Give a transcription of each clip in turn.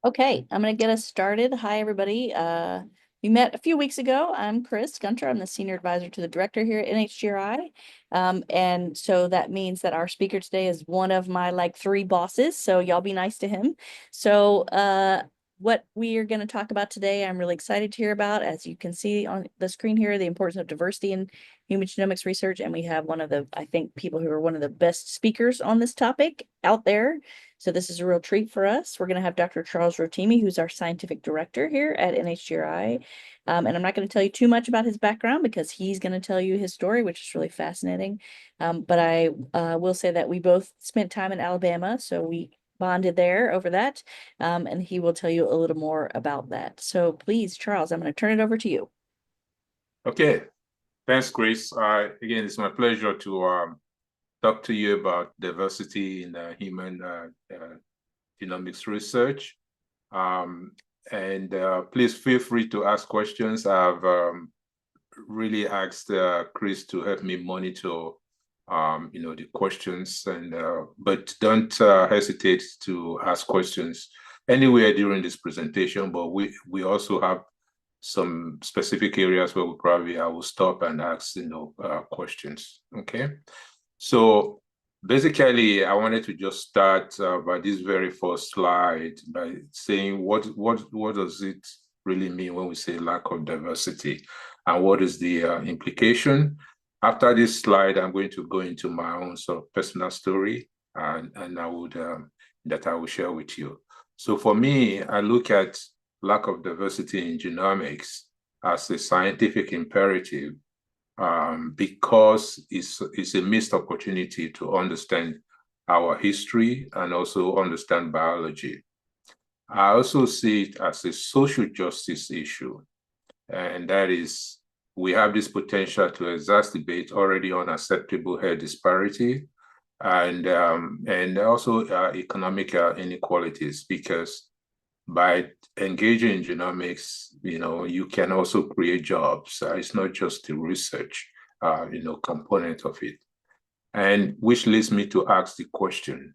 Okay, I'm going to get us started. Hi, everybody. We met a few weeks ago. I'm Chris Gunter. I'm the senior advisor to the director here at NHGRI. And so that means that our speaker today is one of my three bosses. So y'all be nice to him. So what we are going to talk about today, I'm really excited to hear about. As you can see on the screen here, the importance of diversity in human genomics research. And we have one of the, I think, people who are one of the best speakers on this topic out there. So this is a real treat for us. We're going to have Dr. Charles Rotimi, who's our scientific director here at NHGRI. And I'm not going to tell you too much about his background because he's going to tell you his story, which is really fascinating. But I will say that we both spent time in Alabama, so we bonded there over that. And he will tell you a little more about that. So please, Charles, I'm going to turn it over to you. Okay, thanks, Chris. Again, it's my pleasure to talk to you about diversity in human genomics research. And please feel free to ask questions. I've really asked Chris to help me monitor, the questions, and but don't hesitate to ask questions anywhere during this presentation. But we also have some specific areas where I will stop and ask, questions. Okay. So basically, I wanted to just start by this very first slide by saying what does it really mean when we say lack of diversity, and what is the implication? After this slide, I'm going to go into my own sort of personal story, and I would that I will share with you. So for me, I look at lack of diversity in genomics as a scientific imperative because it's a missed opportunity to understand our history and also understand biology. I also see it as a social justice issue, and that is we have this potential to exacerbate already unacceptable health disparity and also economic inequalities, because by engaging in genomics, you can also create jobs. It's not just the research, component of it. And which leads me to ask the question,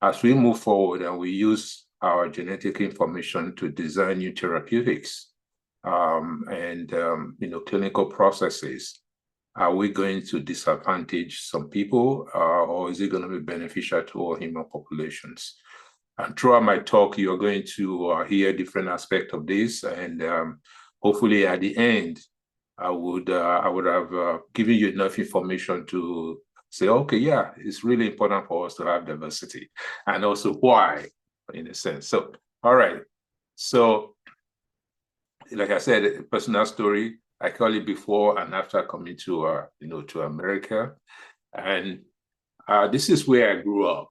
as we move forward and we use our genetic information to design new therapeutics and clinical processes, are we going to disadvantage some people or is it going to be beneficial to all human populations? And throughout my talk, you're going to hear different aspects of this, and hopefully at the end, I would have given you enough information to say, okay, yeah, it's really important for us to have diversity, and also why, in a sense. So, all right. So, like I said, a personal story. I call it before and after coming to to America, and this is where I grew up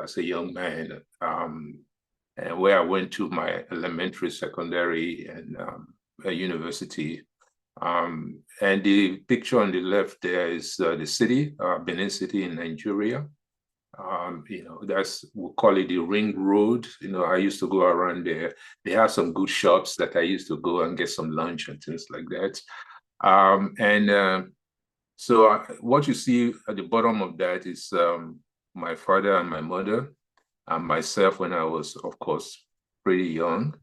as a young man, and where I went to my elementary, secondary, and university. And the picture on the left there is the city, Benin City in Nigeria. We call it the Ring Road. I used to go around there. They have some good shops that I used to go and get some lunch and things like that. So what you see at the bottom of that is my father and my mother and myself when I was, of course, pretty young.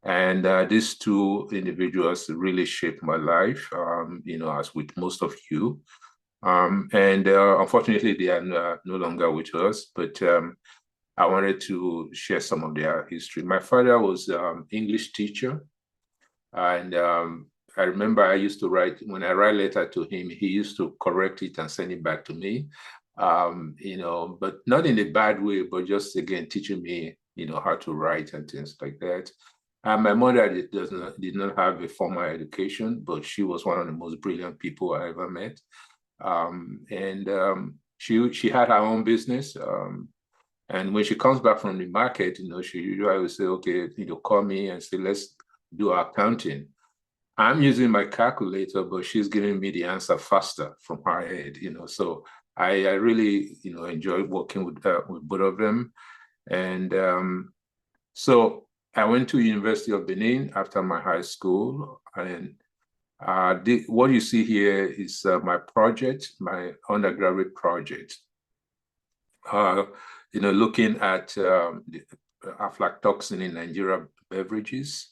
And these two individuals really shaped my life, as with most of you. Unfortunately, they are no longer with us, but I wanted to share some of their history. My father was English teacher, and I remember I used to write, when I write letter to him, he used to correct it and send it back to me, but not in a bad way, but just, again, teaching me, how to write and things like that. And my mother did not have a formal education, but she was one of the most brilliant people I ever met. She had her own business. And when she comes back from the market, she usually will say, okay, call me and say, let's do our accounting. I'm using my calculator, but she's giving me the answer faster from her head, So I really, enjoyed working with both of them. And so I went to University of Benin after my high school. And what you see here is my project, my undergraduate project. Looking at aflatoxin in Nigeria beverages.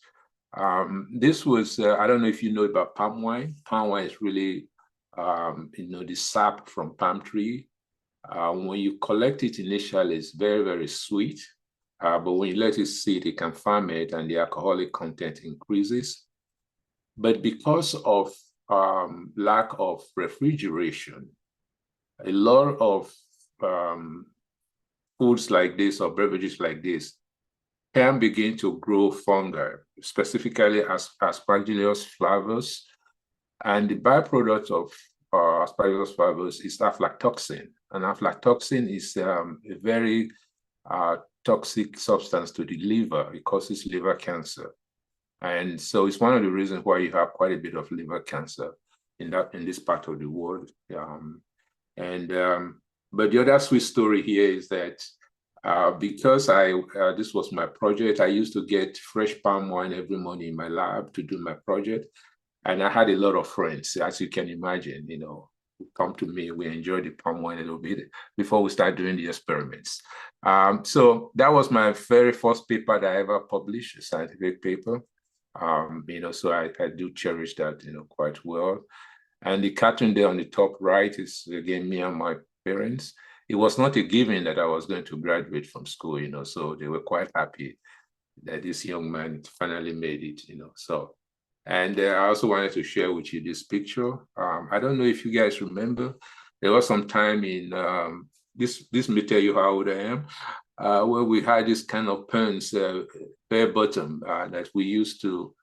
This was, I don't know if you know about palm wine. Palm wine is really, the sap from palm tree. When you collect it initially, it's very, very sweet. But when you let it sit, it can ferment and the alcoholic content increases. But because of lack of refrigeration, a lot of foods like this or beverages like this can begin to grow fungi, specifically as Aspergillus flavus. And the byproduct of Aspergillus flavus is aflatoxin. And aflatoxin is a very toxic substance to the liver. It causes liver cancer. And so it's one of the reasons why you have quite a bit of liver cancer in this part of the world. But the other sweet story here is that because this was my project, I used to get fresh palm wine every morning in my lab to do my project. And I had a lot of friends, as you can imagine, who come to me, we enjoy the palm wine a little bit before we start doing the experiments. So that was my very first paper that I ever published, a scientific paper. So I do cherish that, quite well. And the cartoon there on the top right is, again, me and my parents. It was not a given that I was going to graduate from school, so they were quite happy that this young man finally made it, so. And I also wanted to share with you this picture. I don't know if you guys remember, there was some time in, this may tell you how old I am, where we had this kind of pens, bare bottom, that we used to,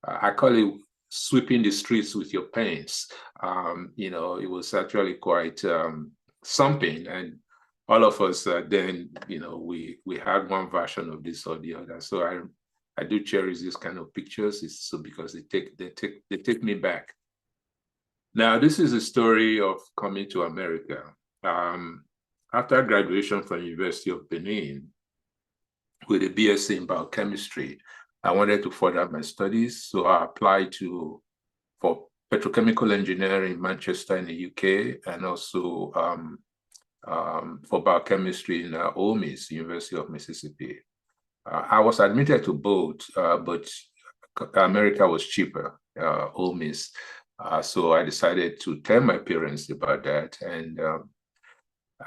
I call it sweeping the streets with your pens. It was actually quite something. And all of us then, we had one version of this or the other. So I do cherish this kind of pictures. It's so because they take me back. Now, this is a story of coming to America. After graduation from University of Benin with a BSc in biochemistry, I wanted to further my studies. So I applied for petrochemical engineering in Manchester in the UK, and also for biochemistry in Ole Miss, University of Mississippi. I was admitted to both, but America was cheaper, Ole Miss. So I decided to tell my parents about that. And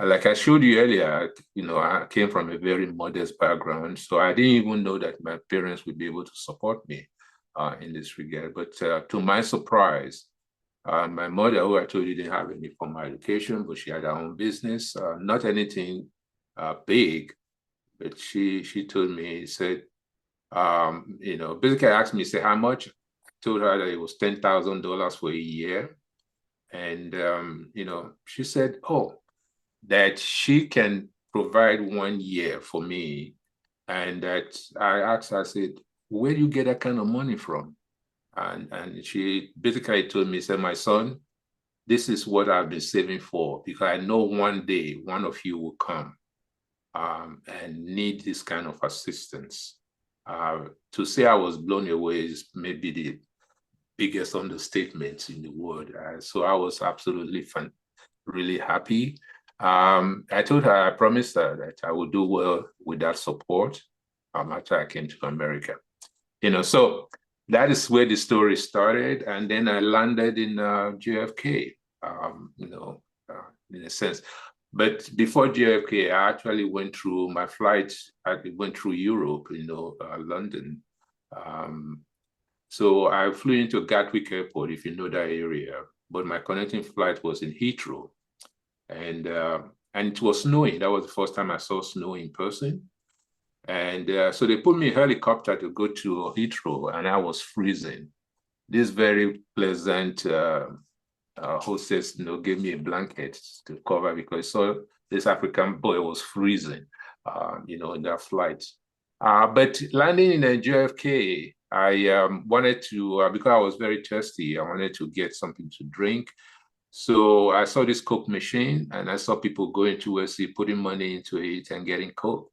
like I showed you earlier, I came from a very modest background. So I didn't even know that my parents would be able to support me in this regard. But to my surprise, my mother, who I told you didn't have any formal education, but she had her own business, not anything big. But she told me, said, basically asked me, say, how much? I told her that it was $10,000 for a year. And, she said, oh, that she can provide 1 year for me. And that I asked her, I said, where do you get that kind of money from? And she basically told me, said, my son, this is what I've been saving for, because I know one day one of you will come and need this kind of assistance. To say I was blown away is maybe the biggest understatement in the world. So I was absolutely really happy. I told her, I promised her that I would do well with that support after I came to America. So that is where the story started. And then I landed in JFK, in a sense. But before JFK, I actually went through my flight. I went through Europe, London. So I flew into Gatwick Airport, if you know that area. But my connecting flight was in Heathrow, and it was snowing. That was the first time I saw snow in person. And so they put me in a helicopter to go to Heathrow, and I was freezing. This very pleasant hostess, gave me a blanket to cover because I saw this African boy was freezing, in that flight. But landing in JFK, I wanted to, because I was very thirsty, I wanted to get something to drink. So I saw this Coke machine, and I saw people going towards it, putting money into it and getting Coke.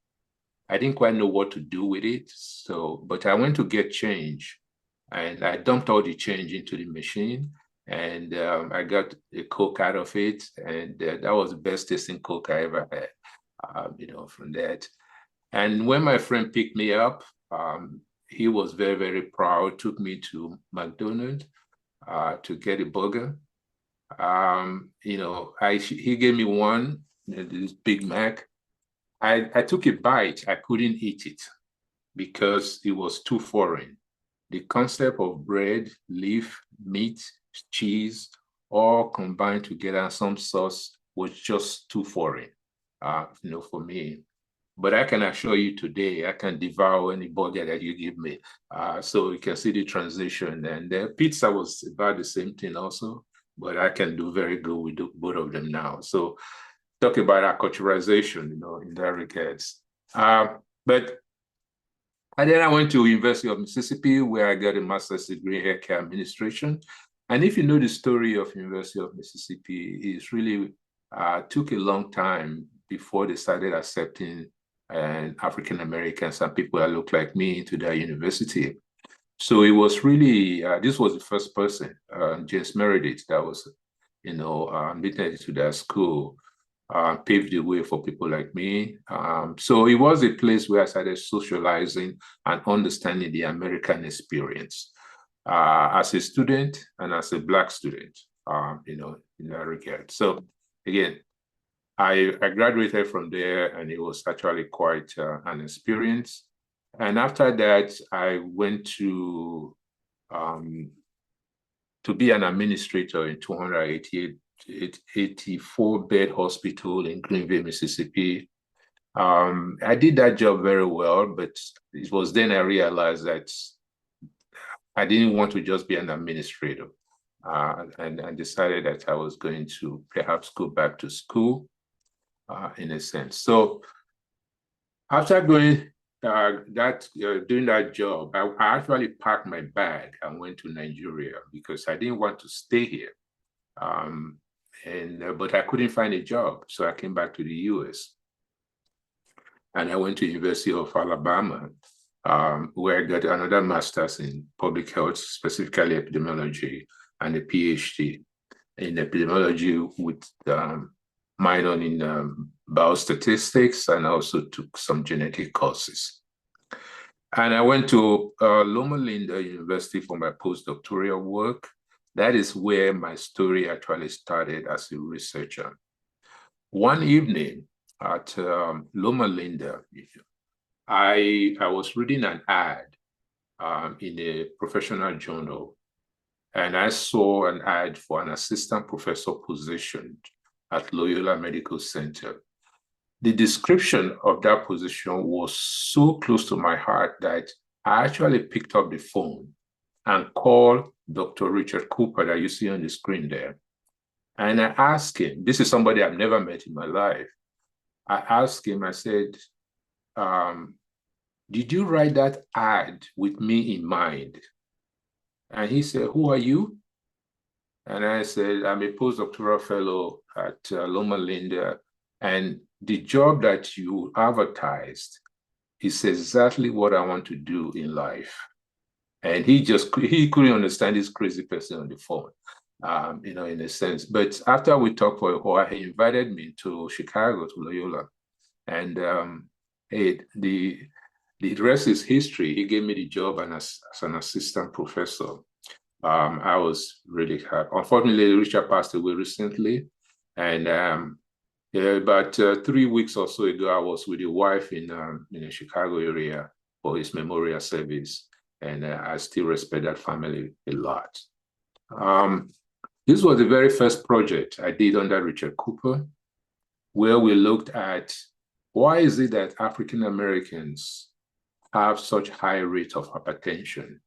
I didn't quite know what to do with it. But I went to get change, and I dumped all the change into the machine, and I got a Coke out of it, and that was the best tasting Coke I ever had, from that. And when my friend picked me up, he was very, very proud, took me to McDonald's to get a burger. He gave me one, this Big Mac. I took a bite, I couldn't eat it because it was too foreign. The concept of bread, leaf, meat, cheese, all combined together, some sauce was just too foreign, for me. But I can assure you today, I can devour any burger that you give me. So you can see the transition. And the pizza was about the same thing also, but I can do very good with both of them now. So talk about acculturation, in that regards. But and then I went to University of Mississippi, where I got a master's degree in healthcare administration. And if you know the story of University of Mississippi, it's really took a long time before they started accepting African Americans and people that look like me into their university. So it was really, this was the first person, James Meredith, that was, admitted to that school, paved the way for people like me. So it was a place where I started socializing and understanding the American experience as a student and as a Black student, in that regard. So again, I graduated from there, and it was actually quite an experience. And after that, I went to be an administrator in 284-bed hospital in Greenville, Mississippi. I did that job very well, but it was then I realized that I didn't want to just be an administrator, and decided that I was going to perhaps go back to school. In a sense. So after doing that job, I actually packed my bag and went to Nigeria because I didn't want to stay here. But I couldn't find a job. So I came back to the US. And I went to University of Alabama, where I got another master's in public health, specifically epidemiology, and a Ph.D. in epidemiology with minor in biostatistics, and also took some genetic courses. And I went to Loma Linda University for my postdoctoral work. That is where my story actually started as a researcher. One evening at Loma Linda, I was reading an ad in a professional journal, and I saw an ad for an assistant professor position at Loyola Medical Center. The description of that position was so close to my heart that I actually picked up the phone and called Dr. Richard Cooper that you see on the screen there. And I asked him, this is somebody I've never met in my life. I asked him, I said, did you write that ad with me in mind? And he said, who are you? And I said, I'm a postdoctoral fellow at Loma Linda, and the job that you advertised is exactly what I want to do in life. And he couldn't understand this crazy person on the phone, in a sense. But after we talked for a while, he invited me to Chicago, to Loyola. And the rest is history. He gave me the job as an assistant professor. I was really happy. Unfortunately, Richard passed away recently. And about 3 weeks or so ago, I was with his wife in the Chicago area for his memorial service. And I still respect that family a lot. This was the very first project I did under Richard Cooper, where we looked at why is it that African Americans have such high rate of hypertension?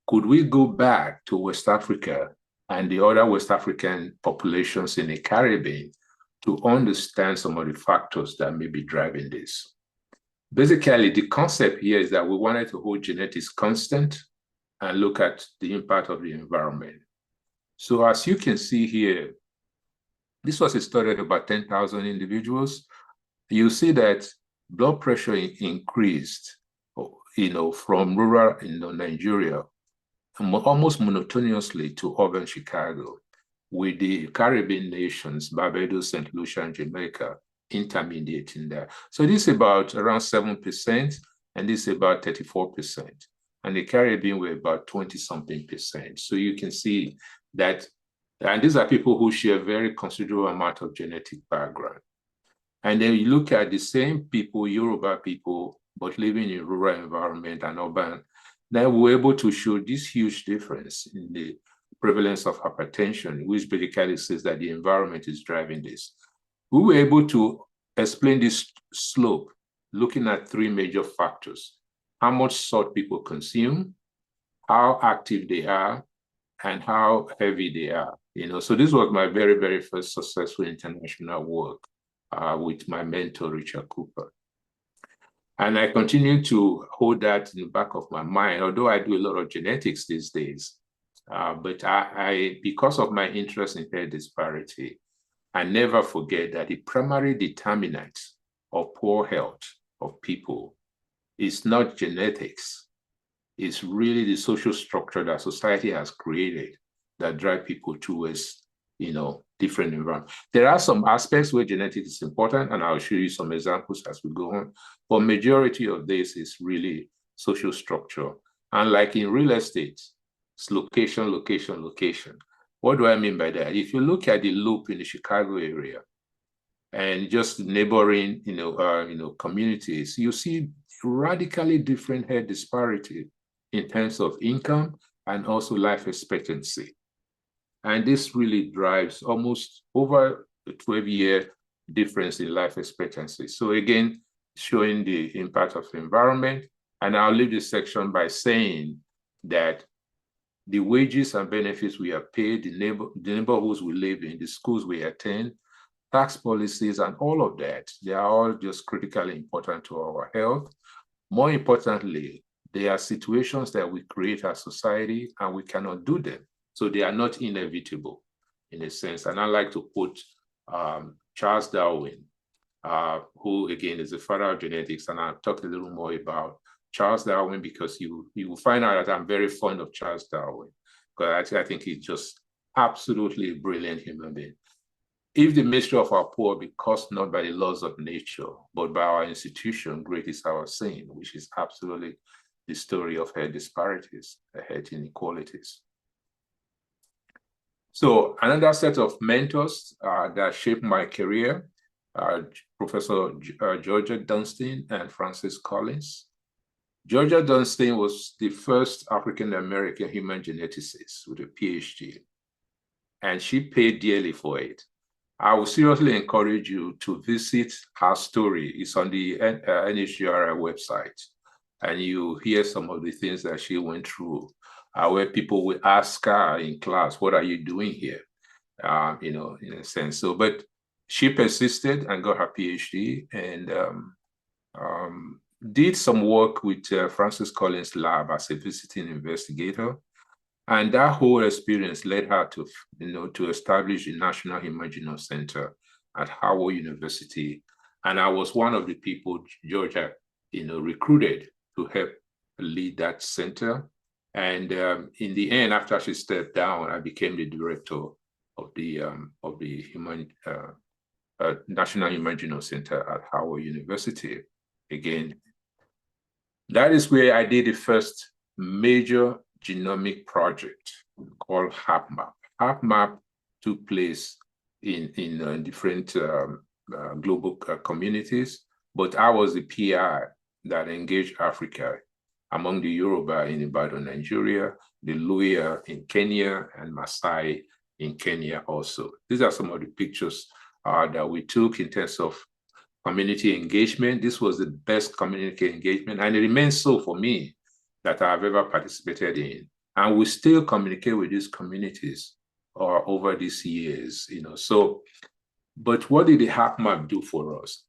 Could we go back to West Africa and the other West African populations in the Caribbean to understand some of the factors that may be driving this? Basically, the concept here is that we wanted to hold genetics constant and look at the impact of the environment. So as you can see here, this was a study of about 10,000 individuals. You see that blood pressure increased, from rural Nigeria, almost monotonously to urban Chicago, with the Caribbean nations, Barbados, St. Lucia, and Jamaica, intermediate in there. So this is about around 7%, and this is about 34%. And the Caribbean were about 20-something%. So you can see that, and these are people who share very considerable amount of genetic background. And then you look at the same people, Yoruba people, but living in rural environment and urban, then we're able to show this huge difference in the prevalence of hypertension, which basically says that the environment is driving this. We were able to explain this slope looking at 3 major factors: how much salt people consume, how active they are, and how heavy they are. So this was my very, very first successful international work with my mentor, Richard Cooper. And I continue to hold that in the back of my mind, although I do a lot of genetics these days. But I, because of my interest in health disparity, I never forget that the primary determinant of poor health of people is not genetics. It's really the social structure that society has created that drive people towards, different environments. There are some aspects where genetics is important, and I'll show you some examples as we go on. But majority of this is really social structure. And like in real estate, it's location, location, location. What do I mean by that? If you look at the Loop in the Chicago area and just neighboring, communities, you see radically different health disparity in terms of income and also life expectancy. And this really drives almost over a 12-year difference in life expectancy. So again, showing the impact of the environment. And I'll leave this section by saying that the wages and benefits we are paid, the neighborhoods we live in, the schools we attend, tax policies, and all of that, they are all just critically important to our health. More importantly, there are situations that we create as society and we cannot do them. So they are not inevitable in a sense. And I like to quote Charles Darwin, who again is the father of genetics. And I'll talk a little more about Charles Darwin because you will find out that I'm very fond of Charles Darwin, because I think he's just absolutely a brilliant human being. If the mystery of our poor be caused not by the laws of nature, but by our institution, great is our sin, which is absolutely the story of health disparities, health inequalities. So another set of mentors that shaped my career, Professor Georgia Dunstein and Francis Collins. Georgia Dunstein was the first African-American human geneticist with a Ph.D., and she paid dearly for it. I would seriously encourage you to visit her story. It's on the NHGRI website, and you hear some of the things that she went through, where people will ask her in class, what are you doing here? In a sense. So, but she persisted and got her PhD and did some work with Francis Collins' lab as a visiting investigator. And that whole experience led her to, to establish the National Human Genome Center at Howard University. And I was one of the people Georgia, recruited to help lead that center. And in the end, after she stepped down, I became the director of the National Human Genome Center at Howard University. Again, that is where I did the first major genomic project called HapMap. HapMap took place in different global communities, but I was the PI that engaged Africa among the Yoruba in Ibadan, Nigeria, the Luhya in Kenya, and Maasai in Kenya also. These are some of the pictures that we took in terms of community engagement. This was the best community engagement, and it remains so for me that I've ever participated in. And we still communicate with these communities over these years, So, but what did the HapMap do for us?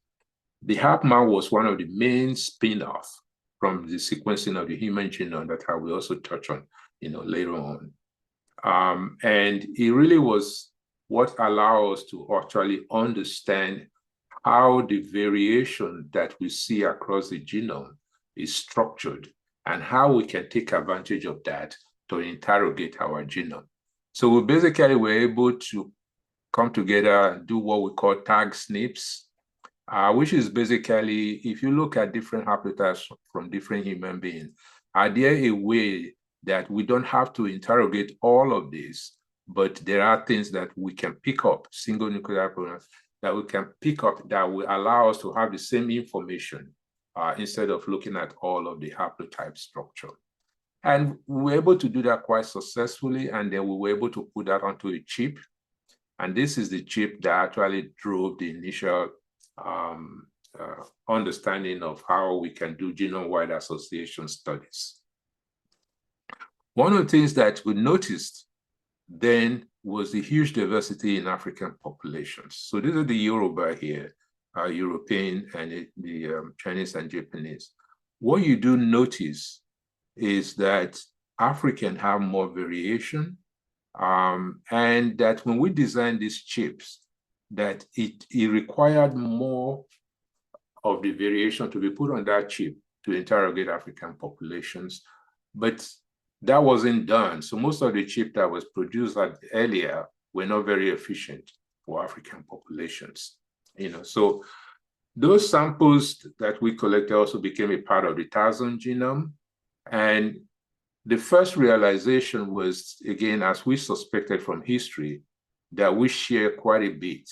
The HapMap was one of the main spin-off from the sequencing of the human genome that I will also touch on, later on. And it really was what allowed us to actually understand how the variation that we see across the genome is structured and how we can take advantage of that to interrogate our genome. So we basically were able to come together and do what we call tag SNPs. which is basically, if you look at different haplotypes from different human beings, are there a way that we don't have to interrogate all of this, but there are things that we can pick up, single nuclear pronouns, that we can pick up that will allow us to have the same information instead of looking at all of the haplotype structure. And we were able to do that quite successfully, and then we were able to put that onto a chip. And this is the chip that actually drove the initial understanding of how we can do genome-wide association studies. One of the things that we noticed then was the huge diversity in African populations. So these are the Yoruba here, European and the Chinese and Japanese. What you do notice is that African have more variation, and that when we designed these chips, that it required more of the variation to be put on that chip to interrogate African populations, but that wasn't done. So most of the chip that was produced earlier were not very efficient for African populations. So those samples that we collected also became a part of the TASON genome. And the first realization was, again, as we suspected from history, that we share quite a bit.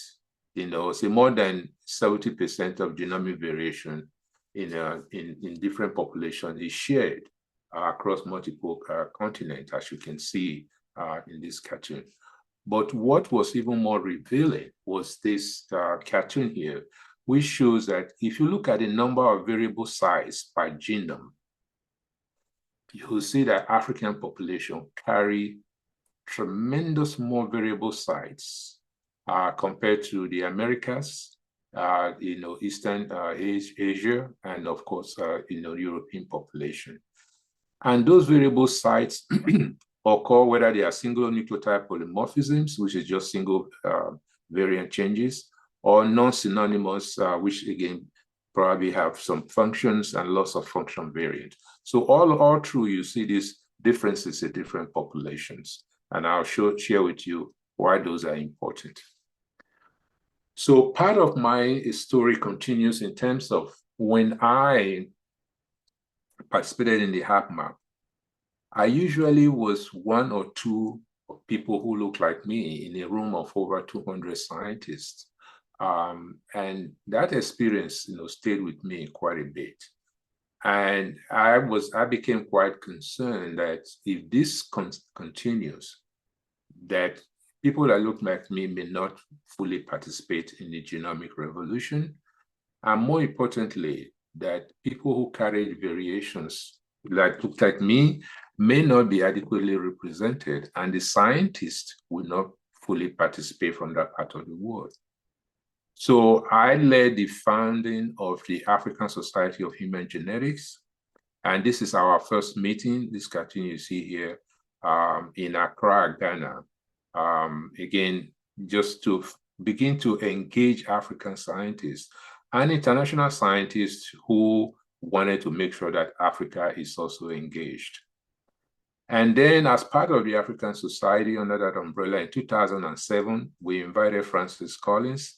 So more than 70% of genomic variation in different populations is shared across multiple continents, as you can see in this cartoon. But what was even more revealing was this cartoon here, which shows that if you look at the number of variable size by genome, you will see that African population carry tremendous more variable sites compared to the Americas, Eastern Asia, and of course, European population. And those variable sites occur whether they are single nucleotide polymorphisms, which is just single variant changes, or non-synonymous, which again probably have some functions and loss of function variant. So all through you see these differences in different populations. And I'll share with you why those are important. So part of my story continues in terms of when I participated in the HapMap, I usually was one or two people who look like me in a room of over 200 scientists. And that experience, stayed with me quite a bit. And I became quite concerned that if this continues, that people that look like me may not fully participate in the genomic revolution. And more importantly, that people who carry variations that look like me may not be adequately represented, and the scientists will not fully participate from that part of the world. So I led the founding of the African Society of Human Genetics, and this is our first meeting, this cartoon you see here, in Accra, Ghana. Again, just to begin to engage African scientists and international scientists who wanted to make sure that Africa is also engaged. And then as part of the African Society under that umbrella in 2007, we invited Francis Collins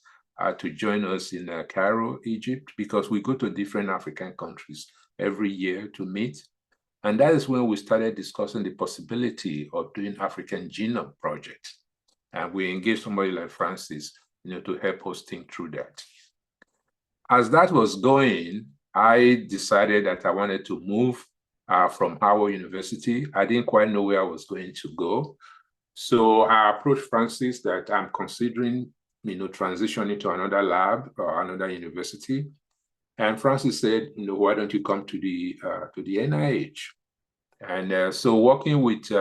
to join us in Cairo, Egypt, because we go to different African countries every year to meet. And that is when we started discussing the possibility of doing African Genome Project. And we engaged somebody like Francis, to help us think through that. As that was going, I decided that I wanted to move from Howard University. I didn't quite know where I was going to go. So I approached Francis that I'm considering, transitioning to another lab or another university. And Francis said, why don't you come to the NIH? And so working with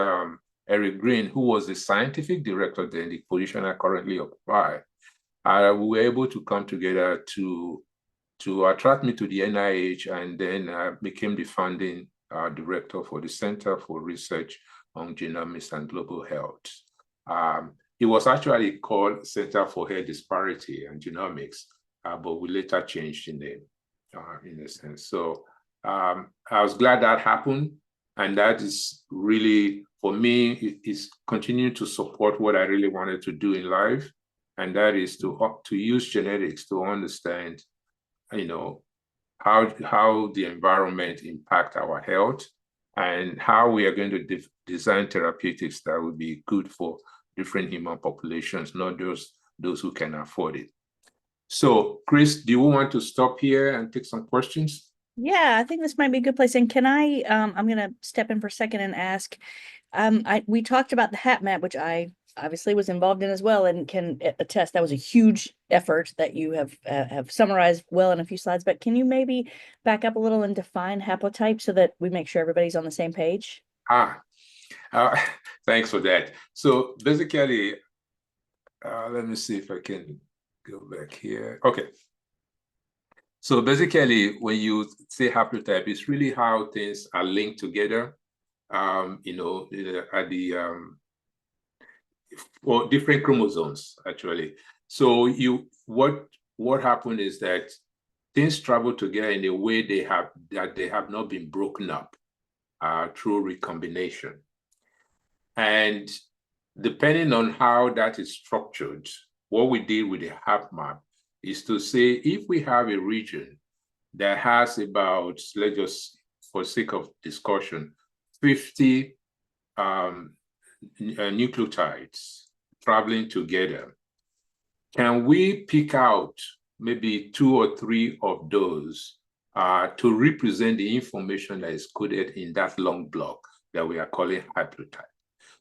Eric Green, who was the scientific director then, the position I currently occupy, we were able to come together to attract me to the NIH, and then I became the founding director for the Center for Research on Genomics and Global Health. It was actually called Center for Health Disparity and Genomics, but we later changed the name in a sense. So I was glad that happened. And that is really, for me, is continuing to support what I really wanted to do in life. And that is to use genetics to understand how the environment impact our health, and how we are going to design therapeutics that will be good for different human populations, not just those who can afford it. So, Chris, do you want to stop here and take some questions? Yeah, I think this might be a good place. And can I'm going to step in for a second and ask, we talked about the HAP map, which I obviously was involved in as well, and can attest that was a huge effort that you have summarized well in a few slides. But can you maybe back up a little and define haplotype so that we make sure everybody's on the same page? Thanks for that. So basically, let me see if I can go back here. Okay. So basically, when you say haplotype, it's really how things are linked together, at the for different chromosomes, actually. So what happened is that things travel together in a way they have not been broken up through recombination. And depending on how that is structured, what we did with the HAP map is to say, if we have a region that has about, let's just, for sake of discussion, 50 nucleotides traveling together, can we pick out maybe 2 or 3 of those to represent the information that is coded in that long block that we are calling haplotype?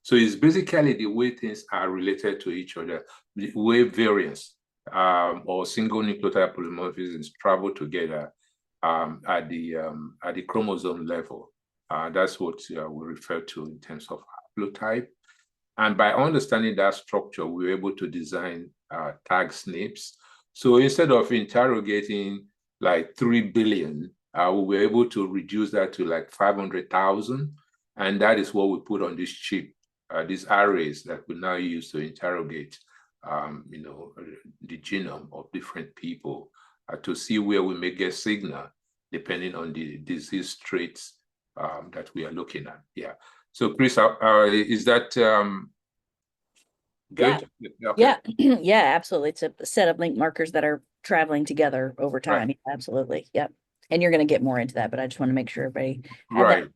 So it's basically the way things are related to each other, the way variants or single nucleotide polymorphisms travel together at the chromosome level. That's what we refer to in terms of haplotype. And by understanding that structure, we were able to design tag SNPs. So instead of interrogating like 3 billion, we were able to reduce that to like 500,000. And that is what we put on this chip, these arrays that we now use to interrogate, the genome of different people to see where we may get signal depending on the disease traits that we are looking at. Yeah. So, Chris, is that good? Yeah. Okay. Yeah. Yeah, absolutely. It's a set of link markers that are traveling together over time. Right. Absolutely. Yep. And you're going to get more into that, but I just want to make sure everybody had Right. that.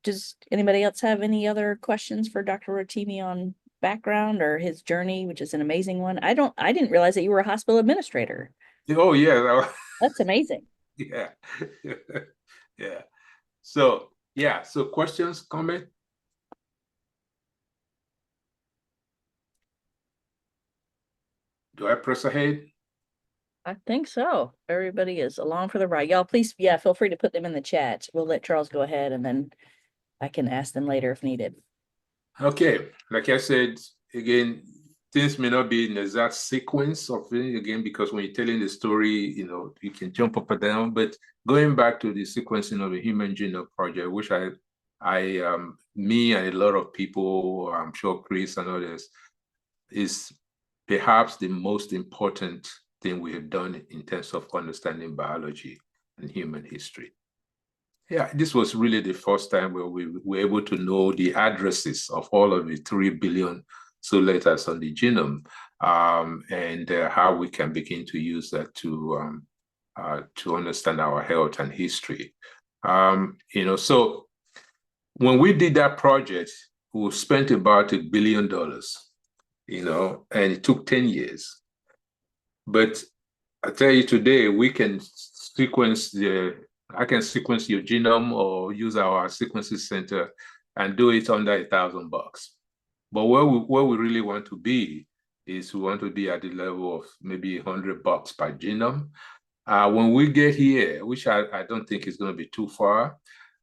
Does anybody else have any other questions for Dr. Rotimi on background or his journey, which is an amazing one? I didn't realize that you were a hospital administrator. Oh, yeah. That's amazing. Yeah. Yeah. So, yeah. So questions, comment? Do I press ahead? I think so. Everybody is along for the ride. Y'all, please, yeah, feel free to put them in the chat. We'll let Charles go ahead and then I can ask them later if needed. Okay. Like I said, again, things may not be in exact sequence of it, again, because when you're telling the story, you can jump up and down. But going back to the sequencing of the Human Genome Project, which me and a lot of people, I'm sure Chris and others, is perhaps the most important thing we have done in terms of understanding biology and human history. Yeah, this was really the first time where we were able to know the addresses of all of the 3 billion so letters on the genome, and how we can begin to use that to understand our health and history. So when we did that project, we spent about $1 billion, and it took 10 years. But I tell you today, we can I can sequence your genome or use our sequencing center and do it under $1,000. But where we really want to be is we want to be at the level of maybe $100 per genome. When we get here, which I don't think is going to be too far,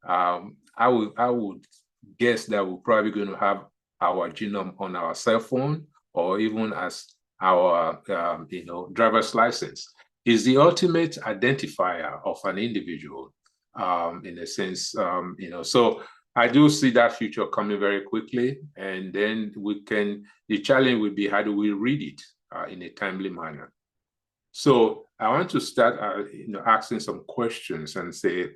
I would guess that we're probably going to have our genome on our cell phone or even as our driver's license. Is the ultimate identifier of an individual, in a sense, so I do see that future coming very quickly, and then the challenge would be how do we read it in a timely manner. So I want to start, asking some questions and say,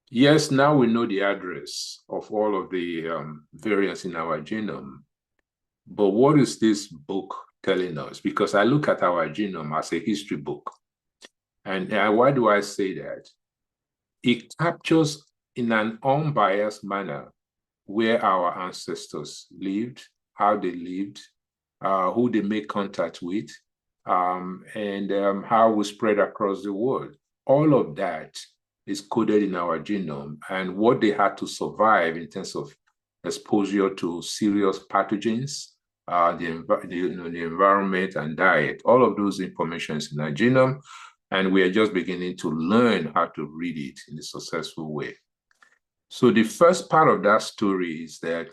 yes, now we know the address of all of the variants in our genome, but what is this book telling us? Because I look at our genome as a history book. And why do I say that? It captures in an unbiased manner where our ancestors lived, how they lived, who they make contact with, and how we spread across the world. All of that is coded in our genome, and what they had to survive in terms of exposure to serious pathogens, the environment and diet, all of those information is in our genome, and we are just beginning to learn how to read it in a successful way. So the first part of that story is that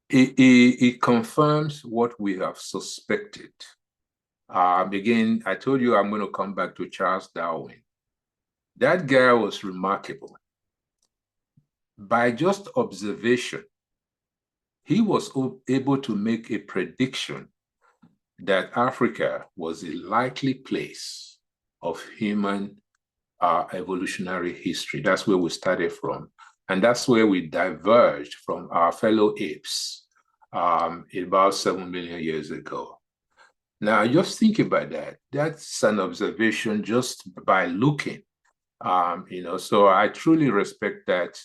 it confirms what we have suspected. Again, I told you I'm going to come back to Charles Darwin. That guy was remarkable. By just observation, he was able to make a prediction that Africa was a likely place of human evolutionary history. That's where we started from. And that's where we diverged from our fellow apes about 7 million years ago. Now, just think about that. That's an observation just by looking, so I truly respect that,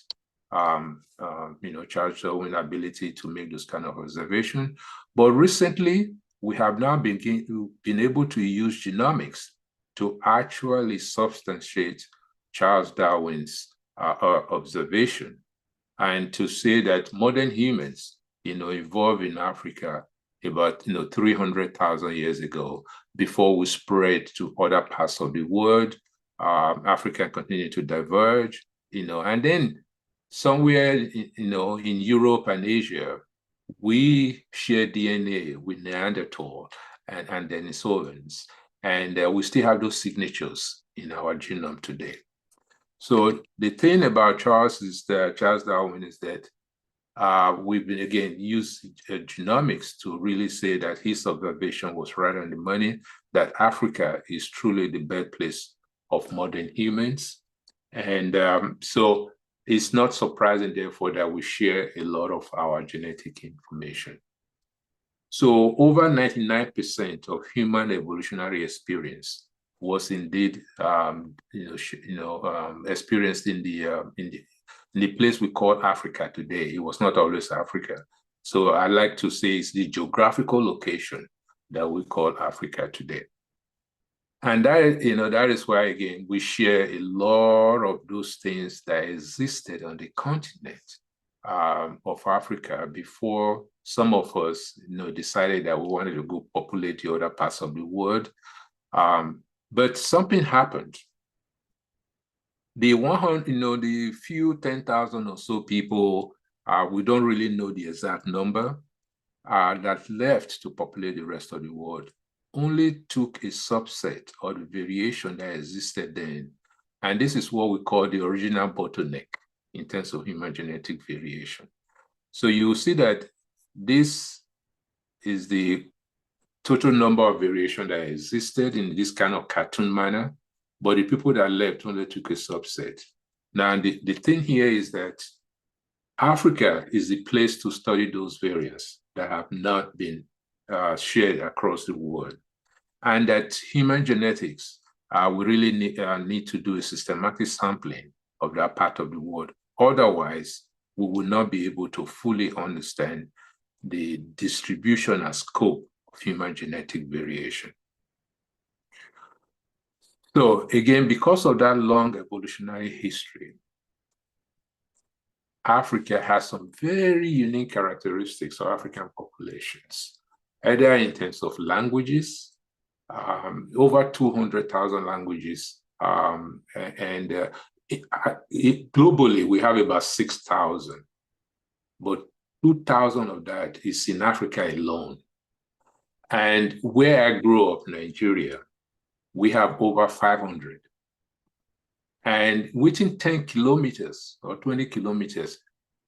Charles Darwin's ability to make those kind of observations. But recently, we have now been able to use genomics to actually substantiate Charles Darwin's observation, and to say that modern humans, evolved in Africa about 300,000 years ago before we spread to other parts of the world. Africa continued to diverge, and then somewhere, in Europe and Asia, we share DNA with Neanderthal and Denisovans, and we still have those signatures in our genome today. So the thing about Charles Darwin is that we've been, again, used genomics to really say that his observation was right on the money, that Africa is truly the birthplace of modern humans. And so it's not surprising, therefore, that we share a lot of our genetic information. So over 99% of human evolutionary experience was indeed, experienced in the place we call Africa today. It was not always Africa. So I like to say it's the geographical location that we call Africa today. And that is why, again, we share a lot of those things that existed on the continent of Africa before some of us, decided that we wanted to go populate the other parts of the world. But something happened. The 100, the few 10,000 or so people, we don't really know the exact number, that left to populate the rest of the world, only took a subset of the variation that existed then. And this is what we call the original bottleneck in terms of human genetic variation. So you will see that this is the total number of variation that existed in this kind of cartoon manner, but the people that left only took a subset. Now, the thing here is that Africa is the place to study those variants that have not been shared across the world. And that human genetics, we really need to do a systematic sampling of that part of the world. Otherwise, we will not be able to fully understand the distribution and scope of human genetic variation. So again, because of that long evolutionary history, Africa has some very unique characteristics of African populations, either in terms of languages, over 200,000 languages, and globally, we have about 6,000, but 2,000 of that is in Africa alone. And where I grew up, Nigeria, we have over 500. And within 10 kilometers or 20 kilometers,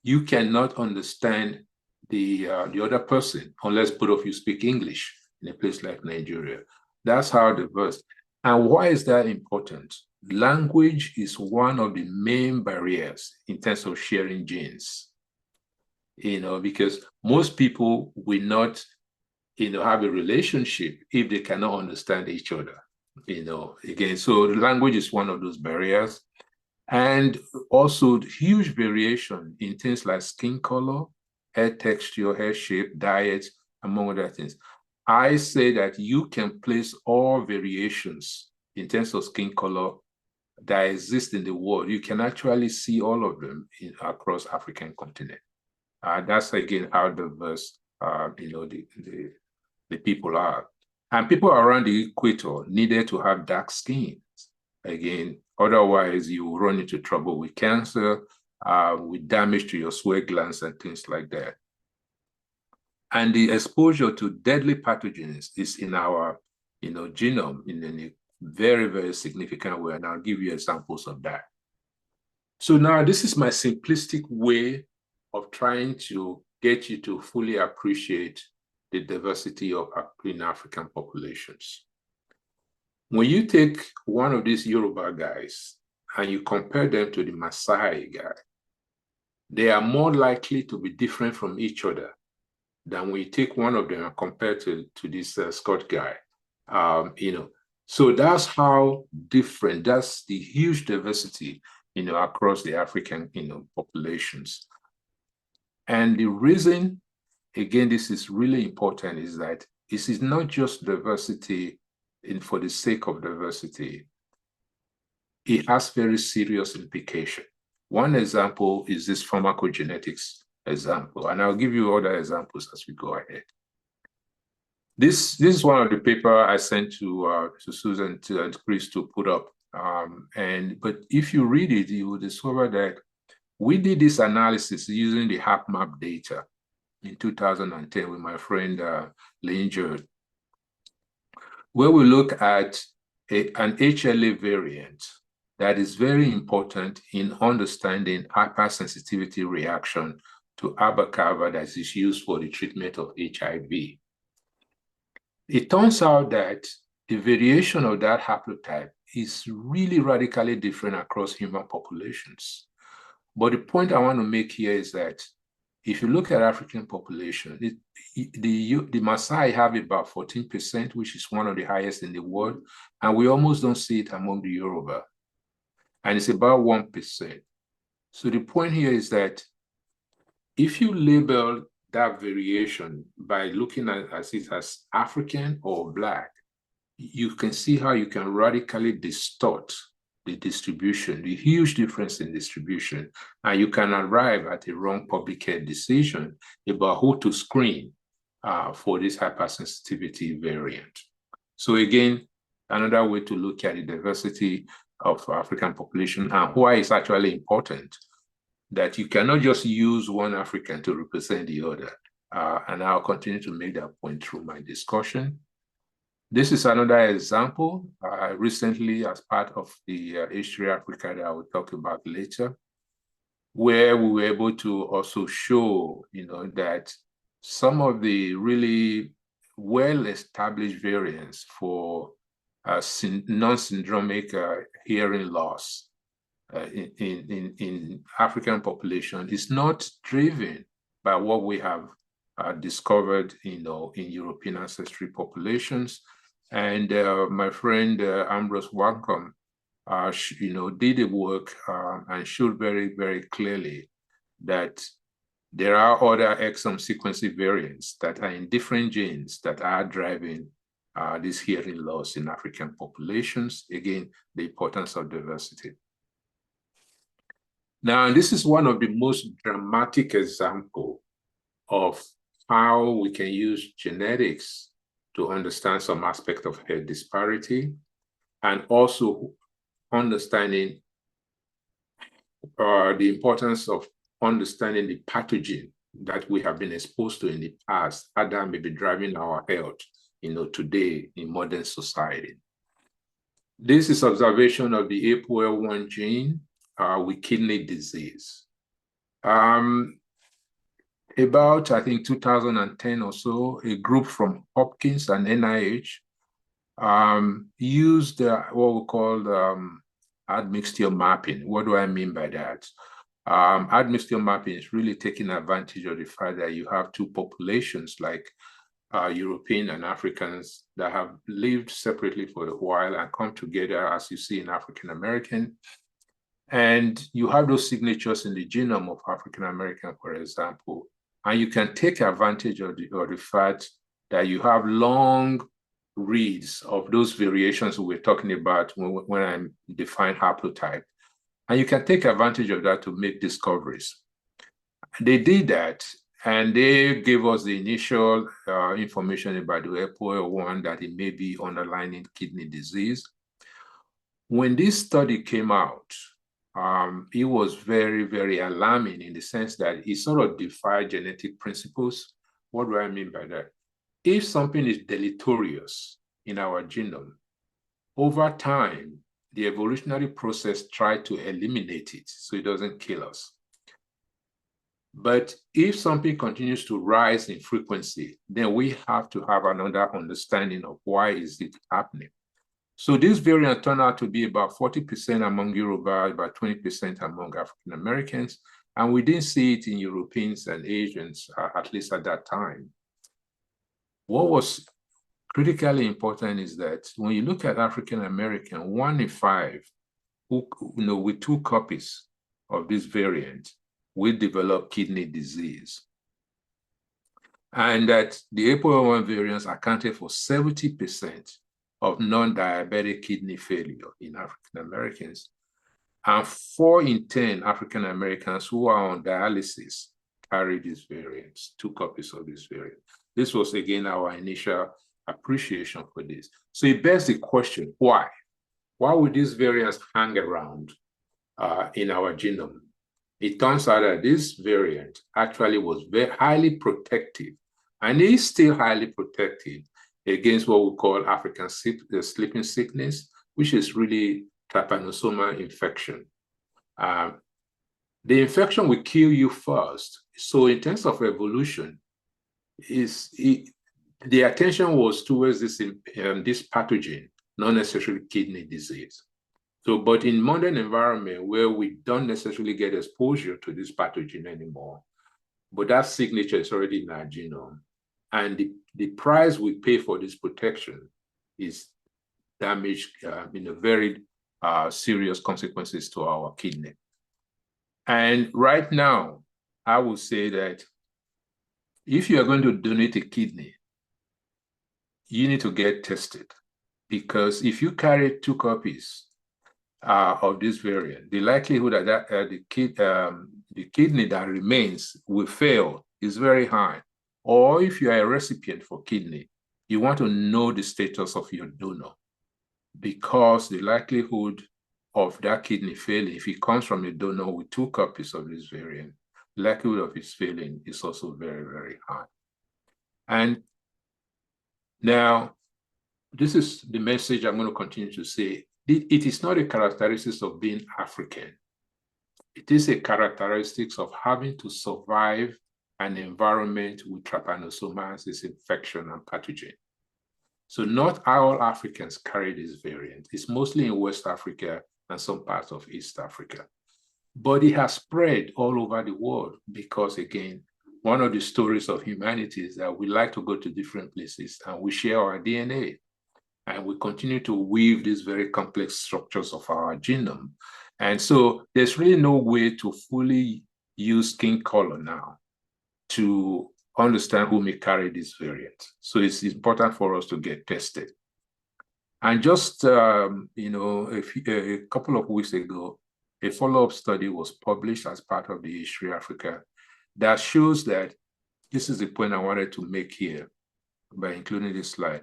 you cannot understand the other person unless both of you speak English in a place like Nigeria. That's how diverse. And why is that important? Language is one of the main barriers in terms of sharing genes, because most people will not have a relationship if they cannot understand each other. Again, so language is one of those barriers. And also huge variation in things like skin color, hair texture, hair shape, diet, among other things. I say that you can place all variations in terms of skin color that exist in the world. You can actually see all of them across African continent. That's again how diverse the people are. And people around the equator needed to have dark skin. Again, otherwise you run into trouble with cancer, with damage to your sweat glands and things like that. And the exposure to deadly pathogens is in our genome in a very, very significant way. And I'll give you examples of that. So now this is my simplistic way of trying to get you to fully appreciate the diversity of African populations. When you take one of these Yoruba guys and you compare them to the Maasai guy, they are more likely to be different from each other than when you take one of them and compare to this Scott guy. So that's how different, that's the huge diversity, across the African, populations. And the reason, again, this is really important is that this is not just diversity for the sake of diversity. It has very serious implication. One example is this pharmacogenetics example, and I'll give you other examples as we go ahead. This is one of the paper I sent to Susan and Chris to put up. But if you read it, you will discover that we did this analysis using the HapMap data in 2010 with my friend Linger, where we look at an HLA variant that is very important in understanding hypersensitivity reaction to abacavir that is used for the treatment of HIV. It turns out that the variation of that haplotype is really radically different across human populations. But the point I want to make here is that if you look at African population, the Maasai have about 14%, which is one of the highest in the world, and we almost don't see it among the Yoruba. And it's about 1%. So the point here is that if you label that variation by looking at it as African or Black, you can see how you can radically distort the distribution, the huge difference in distribution, and you can arrive at a wrong public health decision about who to screen for this hypersensitivity variant. So again, another way to look at the diversity of African population and why it's actually important that you cannot just use one African to represent the other. And I'll continue to make that point through my discussion. This is another example recently as part of the H3 Africa that I will talk about later, where we were able to also show, that some of the really well-established variants for non-syndromic hearing loss in African population is not driven by what we have discovered, in European ancestry populations. And my friend Ambrose Wacom, did the work and showed very, very clearly that there are other exome sequencing variants that are in different genes that are driving this hearing loss in African populations. Again, the importance of diversity. Now, this is one of the most dramatic examples of how we can use genetics to understand some aspect of health disparity, and also understanding the importance of understanding the pathogen that we have been exposed to in the past, how that may be driving our health, today in modern society. This is observation of the APOL1 gene with kidney disease. About, I think, 2010 or so, a group from Hopkins and NIH used what we call admixture mapping. What do I mean by that? Admixture mapping is really taking advantage of the fact that you have two populations like European and Africans that have lived separately for a while and come together, as you see in African American. And you have those signatures in the genome of African American, for example, and you can take advantage of the fact that you have long reads of those variations we were talking about when I define haplotype. And you can take advantage of that to make discoveries. They did that, and they gave us the initial information about the APOL1 that it may be underlying kidney disease. When this study came out, it was very, very alarming in the sense that it sort of defied genetic principles. What do I mean by that? If something is deleterious in our genome, over time, the evolutionary process tried to eliminate it so it doesn't kill us. But if something continues to rise in frequency, then we have to have another understanding of why is it happening. So this variant turned out to be about 40% among Yoruba, about 20% among African Americans, and we didn't see it in Europeans and Asians, at least at that time. What was critically important is that when you look at African American, 1 in 5, who, with 2 copies of this variant, will develop kidney disease. And that the APOL1 variants accounted for 70% of non-diabetic kidney failure in African Americans. And 4 in 10 African Americans who are on dialysis carry these variants, 2 copies of this variant. This was, again, our initial appreciation for this. So it begs the question, why? Why would these variants hang around in our genome? It turns out that this variant actually was very highly protective, and is still highly protective against what we call African sleeping sickness, which is really trypanosoma infection. The infection will kill you first. So in terms of evolution, the attention was towards this pathogen, not necessarily kidney disease. So, but in modern environment where we don't necessarily get exposure to this pathogen anymore, but that signature is already in our genome, and the price we pay for this protection is damage, very serious consequences to our kidney. And right now, I would say that if you are going to donate a kidney, you need to get tested, because if you carry 2 copies of this variant, the likelihood that the kidney that remains will fail is very high. Or if you are a recipient for kidney, you want to know the status of your donor, because the likelihood of that kidney failing, if it comes from a donor with 2 copies of this variant, the likelihood of its failing is also very, very high. And now, this is the message I'm going to continue to say. It is not a characteristic of being African. It is a characteristic of having to survive an environment with trypanosomas, infection and pathogen. So not all Africans carry this variant. It's mostly in West Africa and some parts of East Africa. But it has spread all over the world because, again, one of the stories of humanity is that we like to go to different places and we share our DNA. And we continue to weave these very complex structures of our genome. And so there's really no way to fully use skin color now to understand who may carry this variant. So it's important for us to get tested. And just, a couple of weeks ago, a follow-up study was published as part of the ASHG Africa that shows that, this is the point I wanted to make here by including this slide,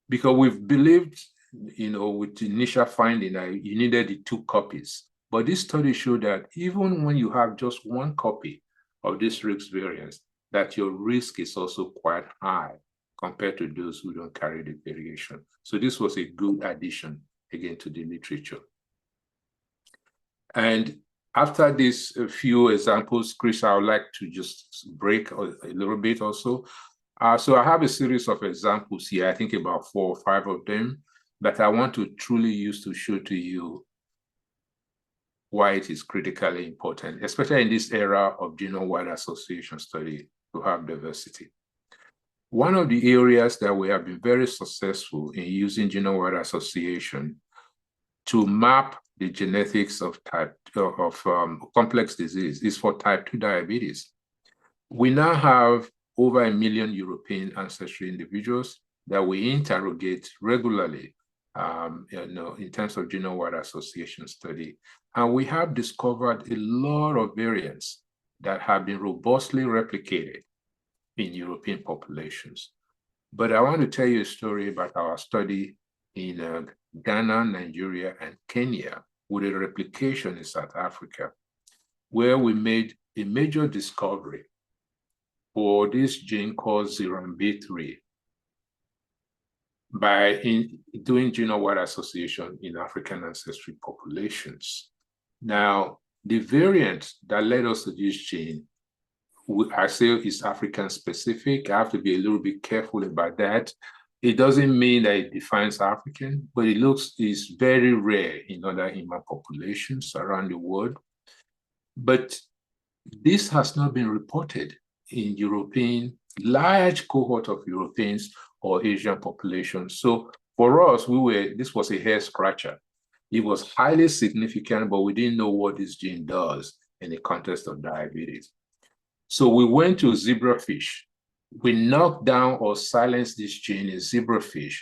because we've believed, with the initial finding that you needed the 2 copies. But this study showed that even when you have just 1 copy of this risk variance, that your risk is also quite high compared to those who don't carry the variation. So this was a good addition, again, to the literature. And after these few examples, Chris, I would like to just break a little bit also. So I have a series of examples here, I think about 4 or 5 of them, that I want to truly use to show to you why it is critically important, especially in this era of genome-wide association study, to have diversity. One of the areas that we have been very successful in using genome-wide association to map the genetics of complex disease is for type 2 diabetes. We now have over 1 million European ancestry individuals that we interrogate regularly in terms of genome-wide association study. And we have discovered a lot of variants that have been robustly replicated in European populations. But I want to tell you a story about our study in Ghana, Nigeria, and Kenya with a replication in South Africa, where we made a major discovery for this gene called ZRMB3 by doing genome-wide association in African ancestry populations. Now, the variant that led us to this gene, I say is African specific. I have to be a little bit careful about that. It doesn't mean that it defines African, but it's very rare in other human populations around the world. But this has not been reported in large cohort of Europeans or Asian populations. So for us, this was a hair scratcher. It was highly significant, but we didn't know what this gene does in the context of diabetes. So we went to zebrafish. We knocked down or silenced this gene in zebrafish.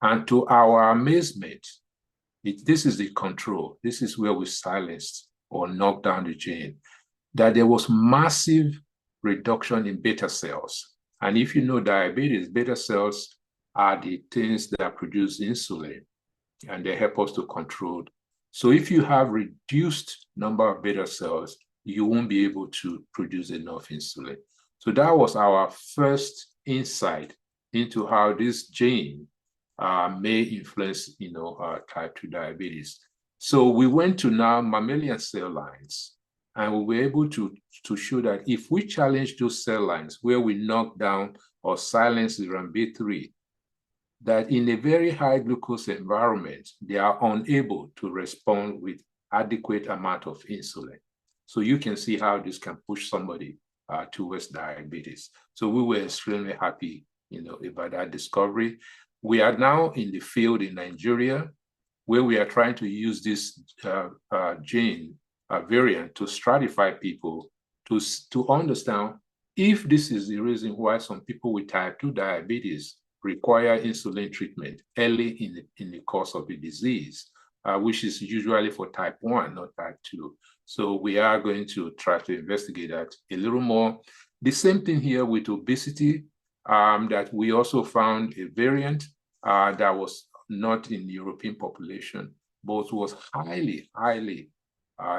And to our amazement, this is the control. This is where we silenced or knocked down the gene, that there was massive reduction in beta cells. And if you know diabetes, beta cells are the things that produce insulin, and they help us to control. So if you have reduced number of beta cells, you won't be able to produce enough insulin. So that was our first insight into how this gene may influence, type 2 diabetes. So we went to now mammalian cell lines, and we were able to show that if we challenge those cell lines where we knock down or silence the ZRMB3, that in a very high glucose environment, they are unable to respond with adequate amount of insulin. So you can see how this can push somebody towards diabetes. So we were extremely happy, about that discovery. We are now in the field in Nigeria, where we are trying to use this gene variant to stratify people to understand if this is the reason why some people with type 2 diabetes require insulin treatment early in the course of the disease, which is usually for type 1, not type 2. So we are going to try to investigate that a little more. The same thing here with obesity, that we also found a variant that was not in the European population, but was highly, highly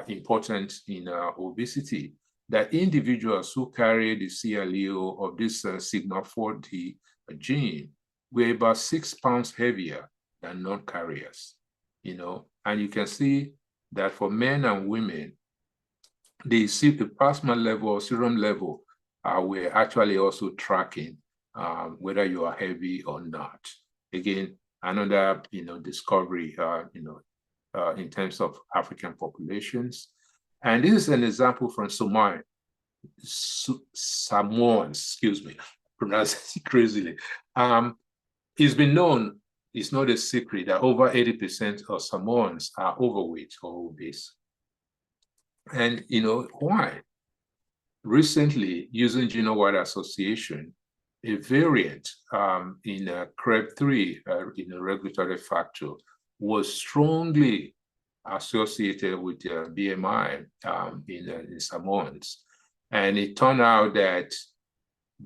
important in obesity, that individuals who carry the CLEO of this signal 4D gene were about 6 pounds heavier than non-carriers, and you can see that for men and women, the plasma level or serum level we're actually also tracking whether you are heavy or not. Again, another discovery in terms of African populations. And this is an example from Samoans, excuse me, pronounced it crazily. It's been known, it's not a secret, that over 80% of Samoans are overweight or obese. And why? Recently, using genome-wide association, a variant in CREB3, in a regulatory factor, was strongly associated with BMI in Samoans. And it turned out that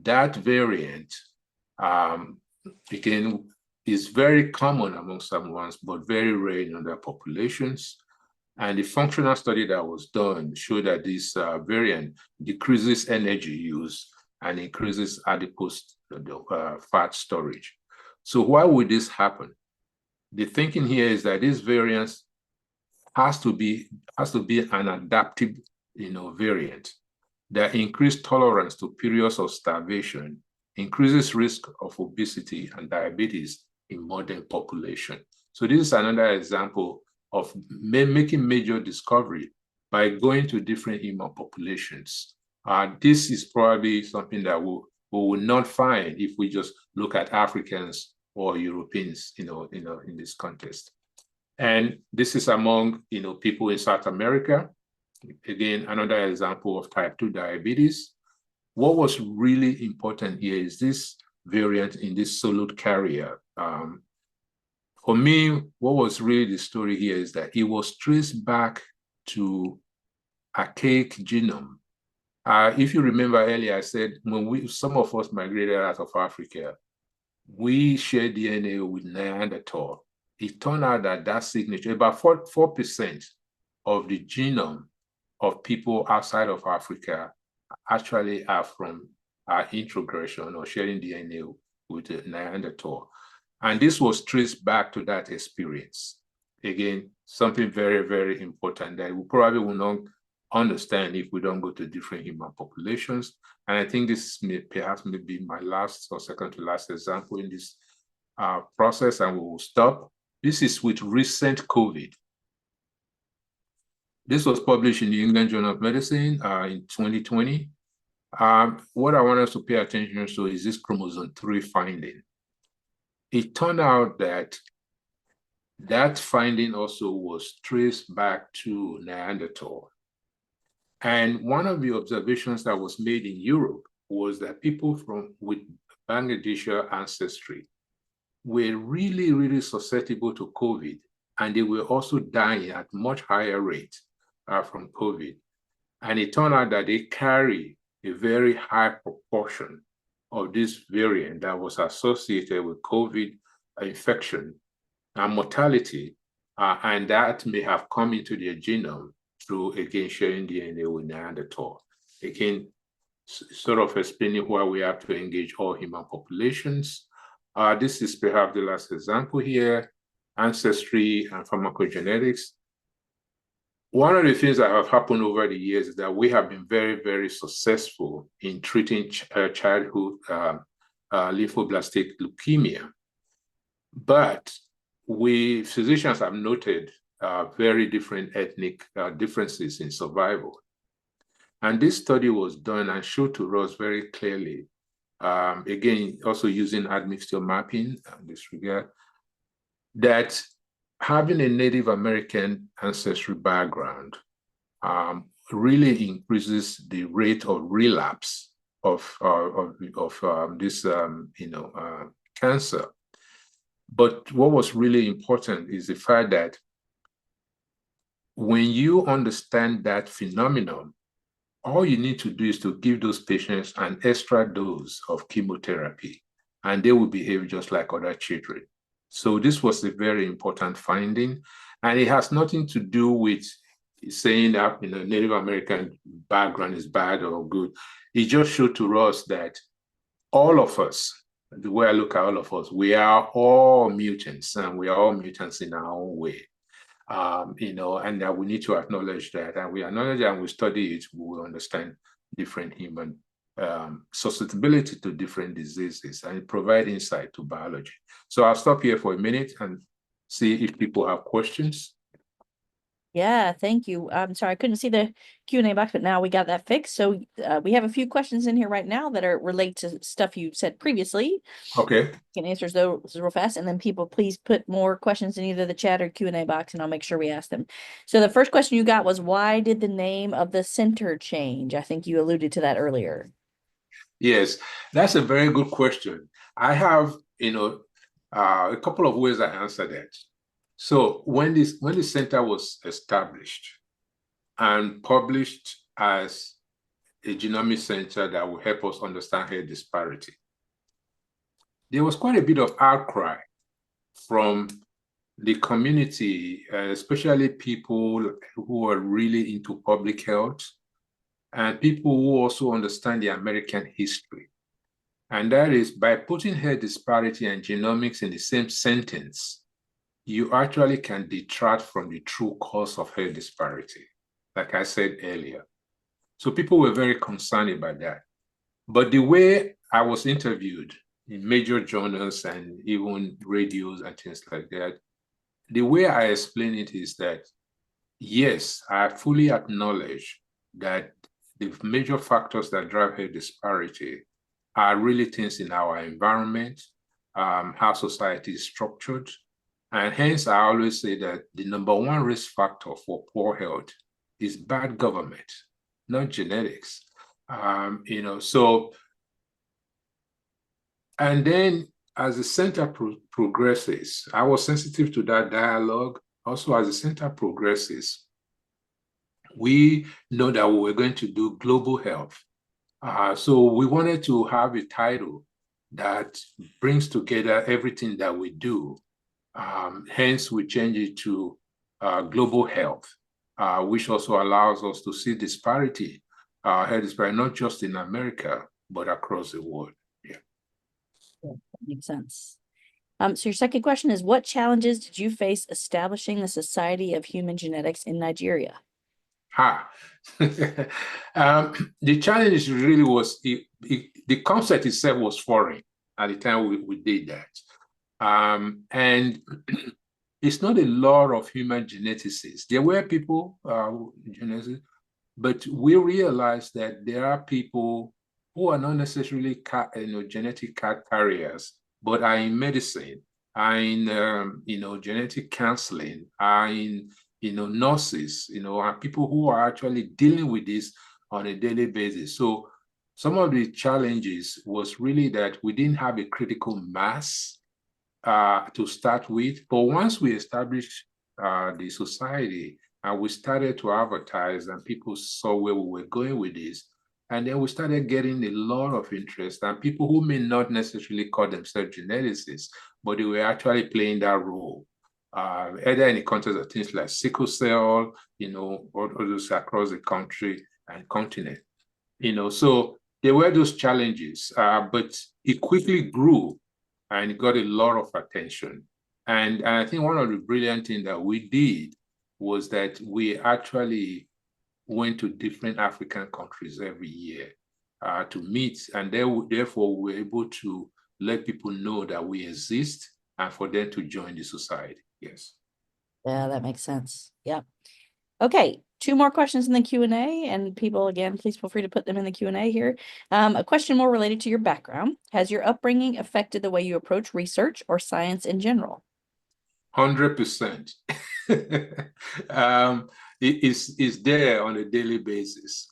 that variant, again, is very common among Samoans, but very rare in other populations. And the functional study that was done showed that this variant decreases energy use and increases adipose fat storage. So why would this happen? The thinking here is that this variant has to be an adaptive variant that increases tolerance to periods of starvation, increases risk of obesity and diabetes in modern population. So this is another example of making major discovery by going to different human populations. This is probably something that will we will not find if we just look at Africans or Europeans, in this context. And this is among, people in South America. Again, another example of type 2 diabetes. What was really important here is this variant in this solute carrier. For me, what was really the story here is that it was traced back to archaic genome. If you remember earlier, I said when some of us migrated out of Africa, we shared DNA with Neanderthal. It turned out that signature, about 4% of the genome of people outside of Africa actually are from introgression or sharing DNA with the Neanderthal. And this was traced back to that experience. Again, something very, very important that we probably will not understand if we don't go to different human populations. And I think this perhaps may be my last or second to last example in this process, and we will stop. This is with recent COVID. This was published in the England Journal of Medicine in 2020. What I want us to pay attention to is this chromosome 3 finding. It turned out that finding also was traced back to Neanderthal. And one of the observations that was made in Europe was that people with Bangladeshi ancestry were really, really susceptible to COVID, and they were also dying at much higher rate from COVID. And it turned out that they carry a very high proportion of this variant that was associated with COVID infection and mortality, and that may have come into their genome through, again, sharing DNA with Neanderthal. Again, sort of explaining why we have to engage all human populations. This is perhaps the last example here, ancestry and pharmacogenetics. One of the things that have happened over the years is that we have been very, very successful in treating childhood lymphoblastic leukemia. But physicians have noted very different ethnic differences in survival. And this study was done and showed to us very clearly, again, also using admixture mapping in this regard, that having a Native American ancestry background really increases the rate of relapse of this cancer. But what was really important is the fact that when you understand that phenomenon, all you need to do is to give those patients an extra dose of chemotherapy, and they will behave just like other children. So this was a very important finding, and it has nothing to do with saying that Native American background is bad or good. It just showed to us that all of us, the way I look at all of us, we are all mutants, and we are all mutants in our own way. And that we need to acknowledge that, and we acknowledge and we study it, we will understand different human susceptibility to different diseases, and it provide insight to biology. So I'll stop here for a minute and see if people have questions. Yeah, thank you. I'm sorry, I couldn't see the Q&A box, but now we got that fixed. So we have a few questions in here right now that are related to stuff you said previously. Okay. You can answer those real fast, and then people please put more questions in either the chat or Q&A box, and I'll make sure we ask them. So the first question you got was, why did the name of the center change? I think you alluded to that earlier. Yes, that's a very good question. I have, a couple of ways I answer that. So when the center was established and published as a genomic center that will help us understand health disparity, there was quite a bit of outcry from the community, especially people who are really into public health and people who also understand the American history. And that is, by putting health disparity and genomics in the same sentence, you actually can detract from the true cause of health disparity, like I said earlier. So people were very concerned about that. But the way I was interviewed in major journals and even radios and things like that, the way I explain it is that, yes, I fully acknowledge that the major factors that drive health disparity are really things in our environment, how society is structured. And hence, I always say that the number one risk factor for poor health is bad government, not genetics. So, and then as the center progresses, I was sensitive to that dialogue. Also, as the center progresses, we know that we were going to do global health. So we wanted to have a title that brings together everything that we do. Hence, we changed it to global health, which also allows us to see disparity, health disparity, not just in America, but across the world. Yeah. That makes sense. So your second question is, what challenges did you face establishing the Society of Human Genetics in Nigeria? The challenge really was the concept itself was foreign at the time we did that. And it's not a lot of human geneticists. There were people, geneticists, but we realized that there are people who are not necessarily genetic card carriers, but are in medicine, are in genetic counseling, are in nurses, and people who are actually dealing with this on a daily basis. So some of the challenges was really that we didn't have a critical mass to start with. But once we established the society and we started to advertise and people saw where we were going with this, and then we started getting a lot of interest and people who may not necessarily call themselves geneticists, but they were actually playing that role. Either in the context of things like sickle cell, or others across the country and continent. So there were those challenges, but it quickly grew and it got a lot of attention. And I think one of the brilliant things that we did was that we actually went to different African countries every year to meet, and therefore we were able to let people know that we exist and for them to join the society. Yes. Yeah, that makes sense. Yeah. Okay, two more questions in the Q&A, and people, again, please feel free to put them in the Q&A here. A question more related to your background. Has your upbringing affected the way you approach research or science in general? 100%. It's there on a daily basis.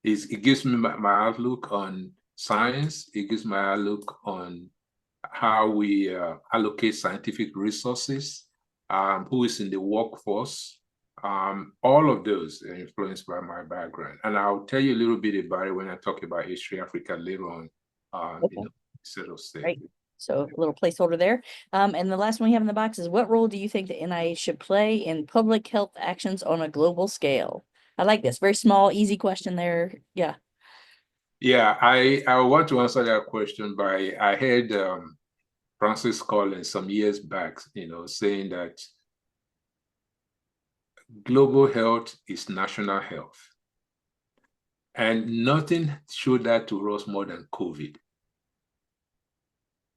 It gives me my outlook on science. It gives my outlook on how we allocate scientific resources, who is in the workforce. All of those are influenced by my background. And I'll tell you a little bit about it when I talk about History Africa later on, Okay. instead of saying. Great. So a little placeholder there. And the last one we have in the box is, what role do you think the NIH should play in public health actions on a global scale? I like this. Very small, easy question there. Yeah. Yeah, I want to answer that question by, I heard Francis Collins some years back, saying that global health is national health. And nothing showed that to us more than COVID.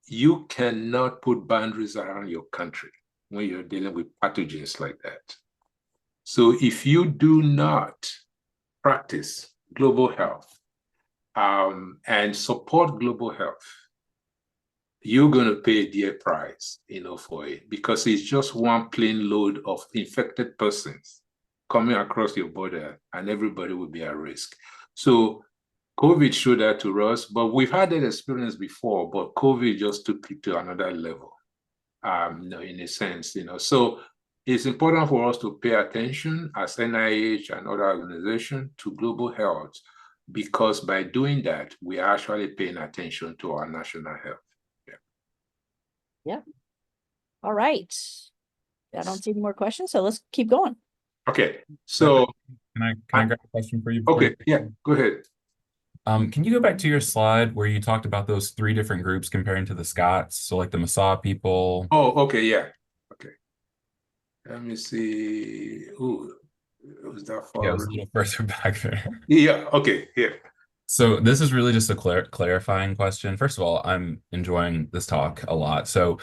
You cannot put boundaries around your country when you're dealing with pathogens like that. So if you do not practice global health and support global health, you're going to pay a dear price, for it, because it's just one plane load of infected persons coming across your border, and everybody will be at risk. So COVID showed that to us, but we've had that experience before, but COVID just took it to another level, in a sense, So it's important for us to pay attention as NIH and other organizations to global health, because by doing that, we are actually paying attention to our national health. Yeah. All right. I don't see any more questions, so let's keep going. Okay. So can I grab a question for you? Okay, yeah, go ahead. Can you go back to your slide where you talked about those three different groups comparing to the Scots? So like the Maasai people. Oh, okay, yeah. Okay. Let me see. Ooh, was that far? Yeah, it was a little further back there. Yeah, okay, yeah. So this is really just a clarifying question. First of all, I'm enjoying this talk a lot. So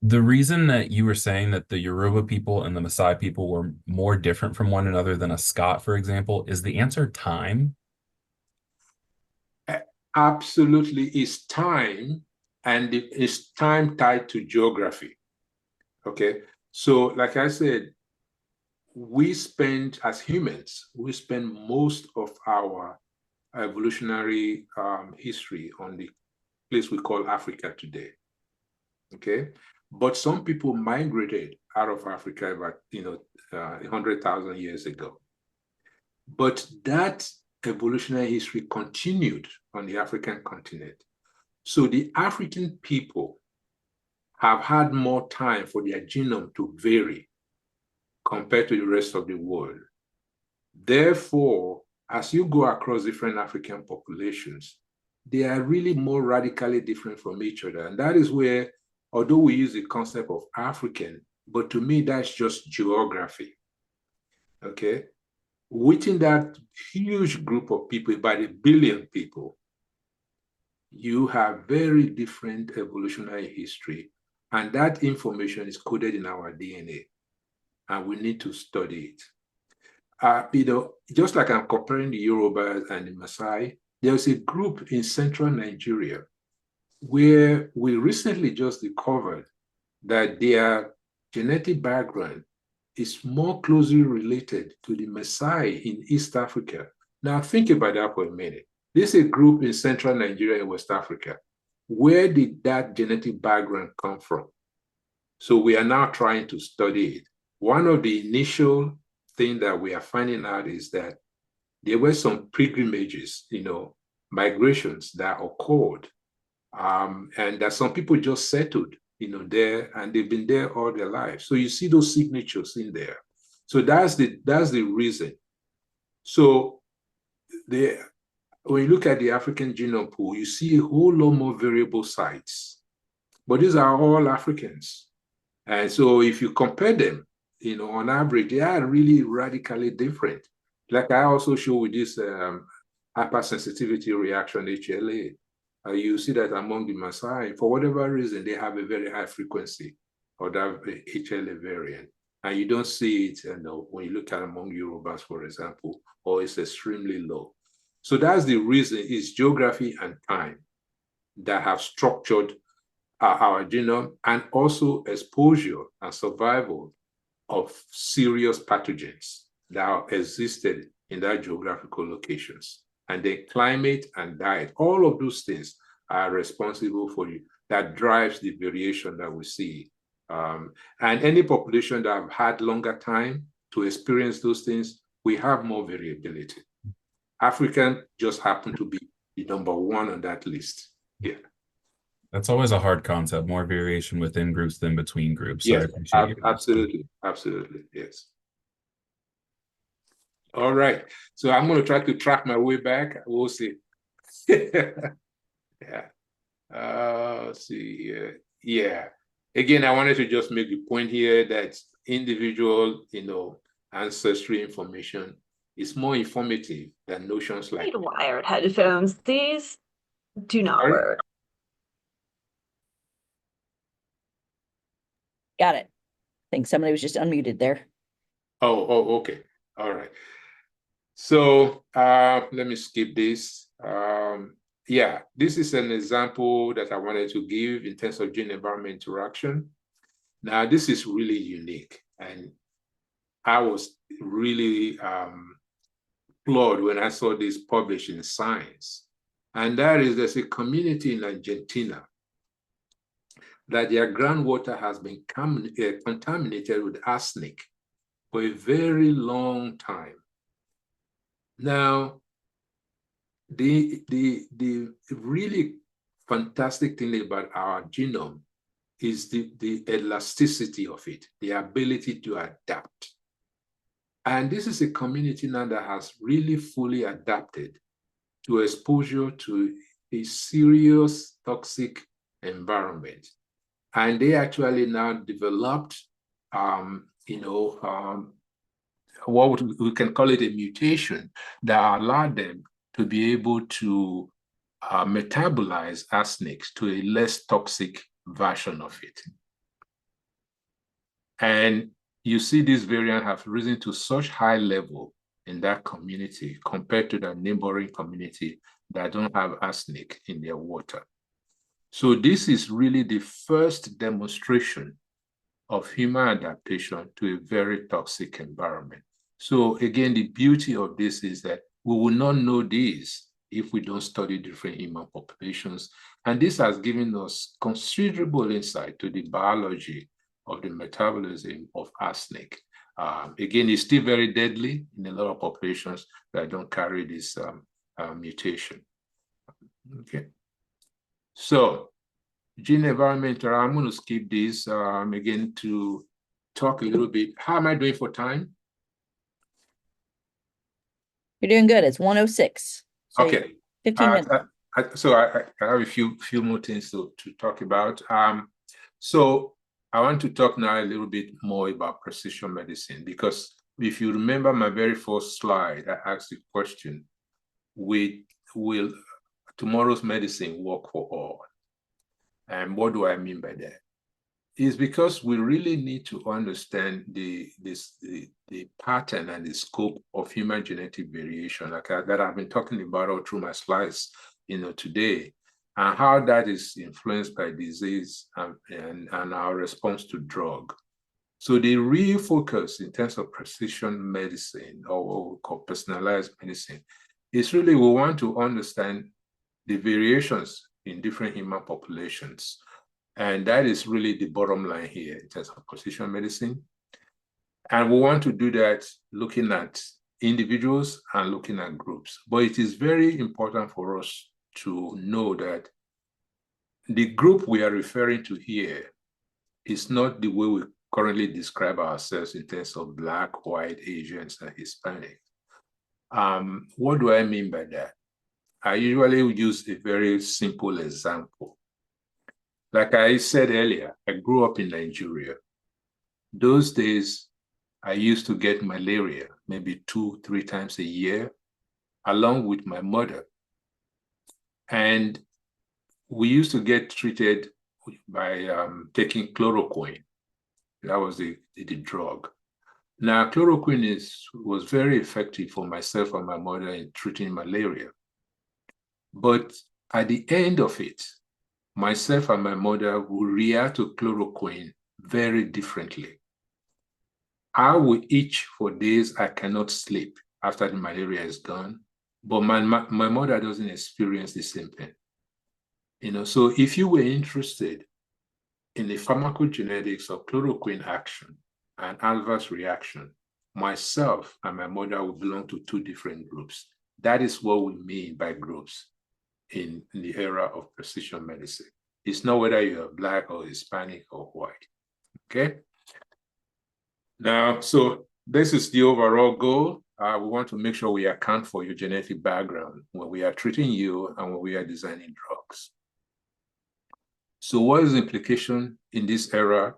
the reason that you were saying that the Yoruba people and the Maasai people were more different from one another than a Scot, for example, is the answer time? absolutely is time, and it's time tied to geography. Okay, so like I said, we spend, as humans, we spend most of our evolutionary history on the place we call Africa today. Okay, but some people migrated out of Africa about 100,000 years ago. But that evolutionary history continued on the African continent. So the African people have had more time for their genome to vary compared to the rest of the world. Therefore, as you go across different African populations, they are really more radically different from each other. And that is where, although we use the concept of African, but to me, that's just geography. Okay? Within that huge group of people, about 1 billion people, you have very different evolutionary history, and that information is coded in our DNA, and we need to study it. Just like I'm comparing the Yorubas and the Maasai, there's a group in central Nigeria where we recently just discovered that their genetic background is more closely related to the Maasai in East Africa. Now think about that for a minute. This is a group in central Nigeria and West Africa. Where did that genetic background come from? So we are now trying to study it. One of the initial things that we are finding out is that there were some pilgrimages, migrations that occurred, and that some people just settled there, and they've been there all their lives. So you see those signatures in there. So that's the reason. So when you look at the African genome pool, you see a whole lot more variable sites, but these are all Africans. And so if you compare them, on average, they are really radically different. Like I also show with this hypersensitivity reaction, HLA. You see that among the Maasai, for whatever reason, they have a very high frequency of that HLA variant. And you don't see it when you look at among Yorubas, for example, or it's extremely low. So that's the reason. It's geography and time that have structured our genome, and also exposure and survival of serious pathogens that existed in that geographical locations. And then climate and diet, all of those things are responsible for that drives the variation that we see. And any population that have had longer time to experience those things, we have more variability. African just happen to be the #1 on that list. Yeah. That's always a hard concept, more variation within groups than between groups. So Yes, I appreciate you. absolutely, yes. All right, so I'm going to try to track my way back. We'll see. Yeah. Let's see. Yeah. Again, I wanted to just make the point here that individual, ancestry information is more informative than notions like wired headphones. These do not work. Got it. I think somebody was just unmuted there. Oh, okay. All right. So let me skip this. Yeah, this is an example that I wanted to give in terms of gene-environment interaction. Now, this is really unique, and I was really floored when I saw this published in Science. And that is, there's a community in Argentina that their groundwater has been contaminated with arsenic for a very long time. Now, the really fantastic thing about our genome is the elasticity of it, the ability to adapt. And this is a community now that has really fully adapted to exposure to a serious toxic environment. And they actually now developed, what we can call it a mutation that allowed them to be able to metabolize arsenic to a less toxic version of it. And you see this variant have risen to such high level in that community compared to the neighboring community that don't have arsenic in their water. So this is really the first demonstration of human adaptation to a very toxic environment. So again, the beauty of this is that we will not know this if we don't study different human populations. And this has given us considerable insight to the biology of the metabolism of arsenic. Again, it's still very deadly in a lot of populations that don't carry this mutation. Okay. So, gene environment, I'm going to skip this again to talk a little bit. How am I doing for time? You're doing good. It's 1:06. So Okay. 15 minutes. So I have a few more things to talk about. So I want to talk now a little bit more about precision medicine, because if you remember my very first slide, I asked the question, will tomorrow's medicine work for all? And what do I mean by that? Is because we really need to understand the pattern and the scope of human genetic variation, that I've been talking about all through my slides, today, and how that is influenced by disease and our response to drug. So the real focus in terms of precision medicine, or what we call personalized medicine, is really we want to understand the variations in different human populations. And that is really the bottom line here in terms of precision medicine. And we want to do that looking at individuals and looking at groups. But it is very important for us to know that the group we are referring to here is not the way we currently describe ourselves in terms of Black, white, Asians, and Hispanic. What do I mean by that? I usually use a very simple example. Like I said earlier, I grew up in Nigeria. Those days, I used to get malaria maybe 2-3 times a year, along with my mother. And we used to get treated by taking chloroquine. That was the drug. Now, chloroquine was very effective for myself and my mother in treating malaria. But at the end of it, myself and my mother will react to chloroquine very differently. I will itch for days. I cannot sleep after the malaria is gone, but my mother doesn't experience the same thing. So if you were interested in the pharmacogenetics of chloroquine action and adverse reaction, myself and my mother will belong to 2 different groups. That is what we mean by groups in the era of precision medicine. It's not whether you're Black or Hispanic or white, okay? Now, so this is the overall goal. We want to make sure we account for your genetic background when we are treating you and when we are designing drugs. So what is the implication in this era?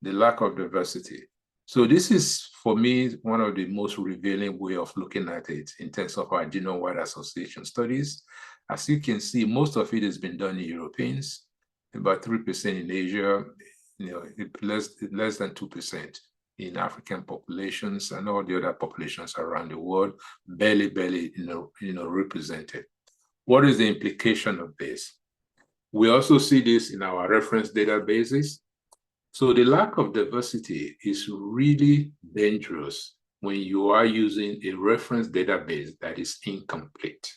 The lack of diversity. So this is, for me, one of the most revealing way of looking at it in terms of our genome-wide association studies. As you can see, most of it has been done in Europeans, about 3% in Asia, less than 2% in African populations, and all the other populations around the world, barely, represented. What is the implication of this? We also see this in our reference databases. So the lack of diversity is really dangerous when you are using a reference database that is incomplete.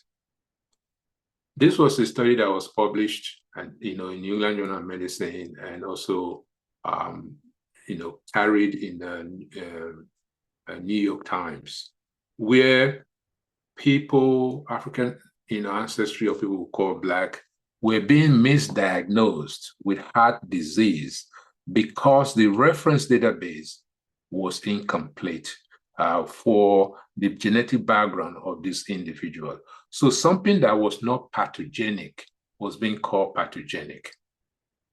This was a study that was published in New England Journal of Medicine, and also carried in the New York Times, where people, African ancestry of people who call Black, were being misdiagnosed with heart disease because the reference database was incomplete for the genetic background of this individual. So something that was not pathogenic was being called pathogenic,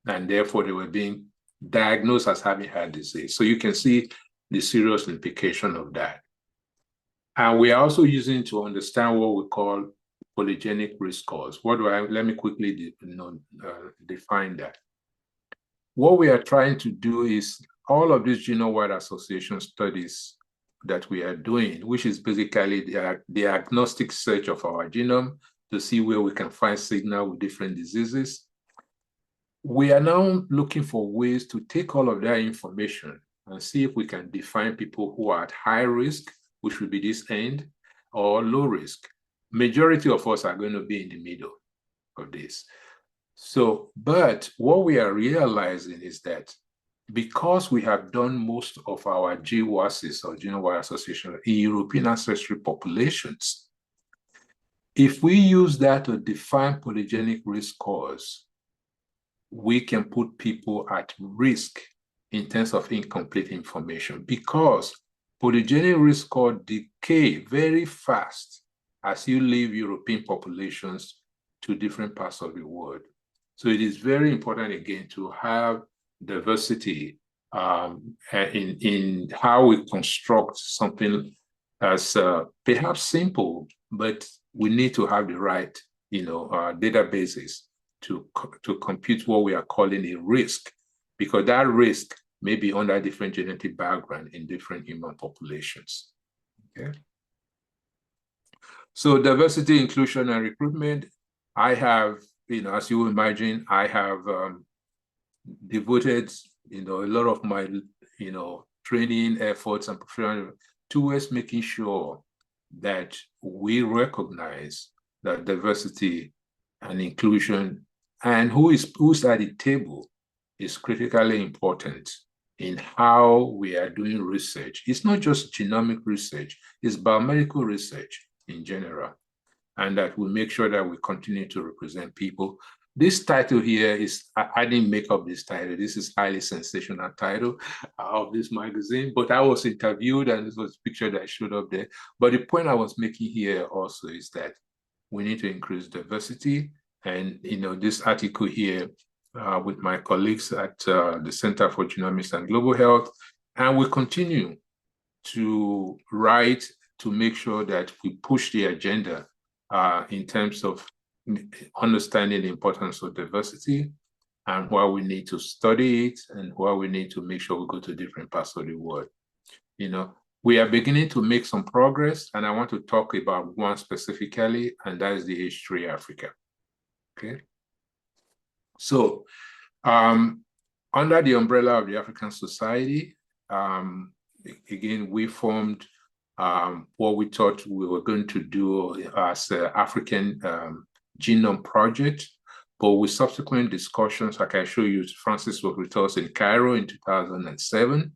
and therefore they were being diagnosed as having heart disease. So you can see the serious implication of that. And we are also using to understand what we call polygenic risk scores. Let me quickly define that. What we are trying to do is all of these genome-wide association studies that we are doing, which is basically the diagnostic search of our genome to see where we can find signal with different diseases. We are now looking for ways to take all of that information and see if we can define people who are at high risk, which would be this end, or low risk. Majority of us are going to be in the middle of this. So, but what we are realizing is that because we have done most of our GWASs, or Genome-Wide Association, in European ancestry populations, if we use that to define polygenic risk scores, we can put people at risk in terms of incomplete information, because polygenic risk score decay very fast as you leave European populations to different parts of the world. So it is very important, again, to have diversity in how we construct something as perhaps simple, but we need to have the right, databases to compute what we are calling a risk, because that risk may be under different genetic background in different human populations. Okay. So diversity, inclusion, and recruitment. I have, as you imagine, I have devoted, a lot of my, training efforts and professional towards making sure that we recognize that diversity and inclusion and who's at the table is critically important in how we are doing research. It's not just genomic research, it's biomedical research in general, and that we make sure that we continue to represent people. This title here is, I didn't make up this title. This is highly sensational title of this magazine, but I was interviewed and this was a picture that showed up there. But the point I was making here also is that we need to increase diversity. And, this article here with my colleagues at the Center for Genomics and Global Health, and we continue to write to make sure that we push the agenda in terms of understanding the importance of diversity and why we need to study it and why we need to make sure we go to different parts of the world. We are beginning to make some progress, and I want to talk about one specifically, and that is the ASHG Africa. Okay. So under the umbrella of the African Society, again, we formed what we thought we were going to do as an African Genome Project, but with subsequent discussions, like I show you, Francis was with us in Cairo in 2007.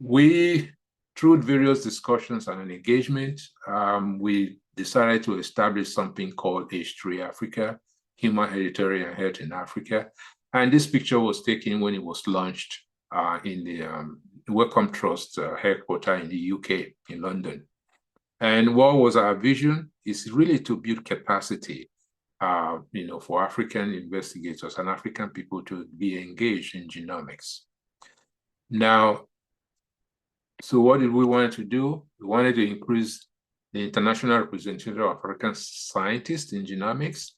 We, through various discussions and engagement, we decided to establish something called ASHG Africa, Human Hereditary and Health in Africa. And this picture was taken when it was launched in the Wellcome Trust headquarters in the UK, in London. And what was our vision is really to build capacity, for African investigators and African people to be engaged in genomics. Now, so what did we want to do? We wanted to increase the international representation of African scientists in genomics,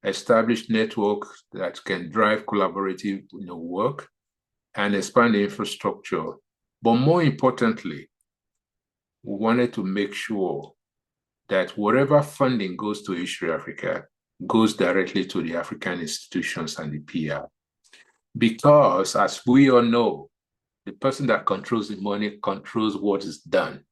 establish networks that can drive collaborative work, and expand the infrastructure. But more importantly, we wanted to make sure that whatever funding goes to ASHG Africa goes directly to the African institutions and the PR. Because as we all know, the person that controls the money controls what is done.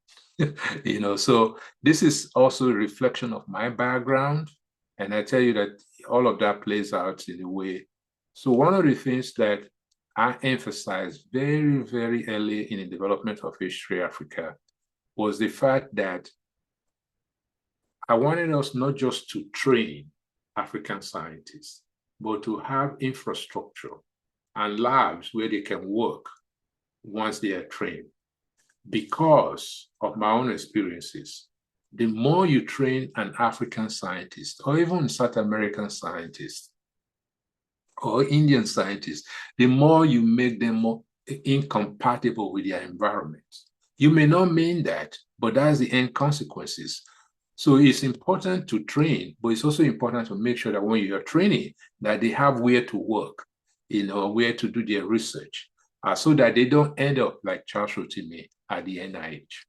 So this is also a reflection of my background. And I tell you that all of that plays out in a way. So one of the things that I emphasized very, very early in the development of ASHG Africa was the fact that I wanted us not just to train African scientists, but to have infrastructure and labs where they can work once they are trained. Because of my own experiences, the more you train an African scientist, or even South American scientist, or Indian scientists, the more you make them more incompatible with their environment. You may not mean that, but that's the end consequences. So it's important to train, but it's also important to make sure that when you're training, that they have where to work, where to do their research, so that they don't end up like Charles Rotimi at the NIH.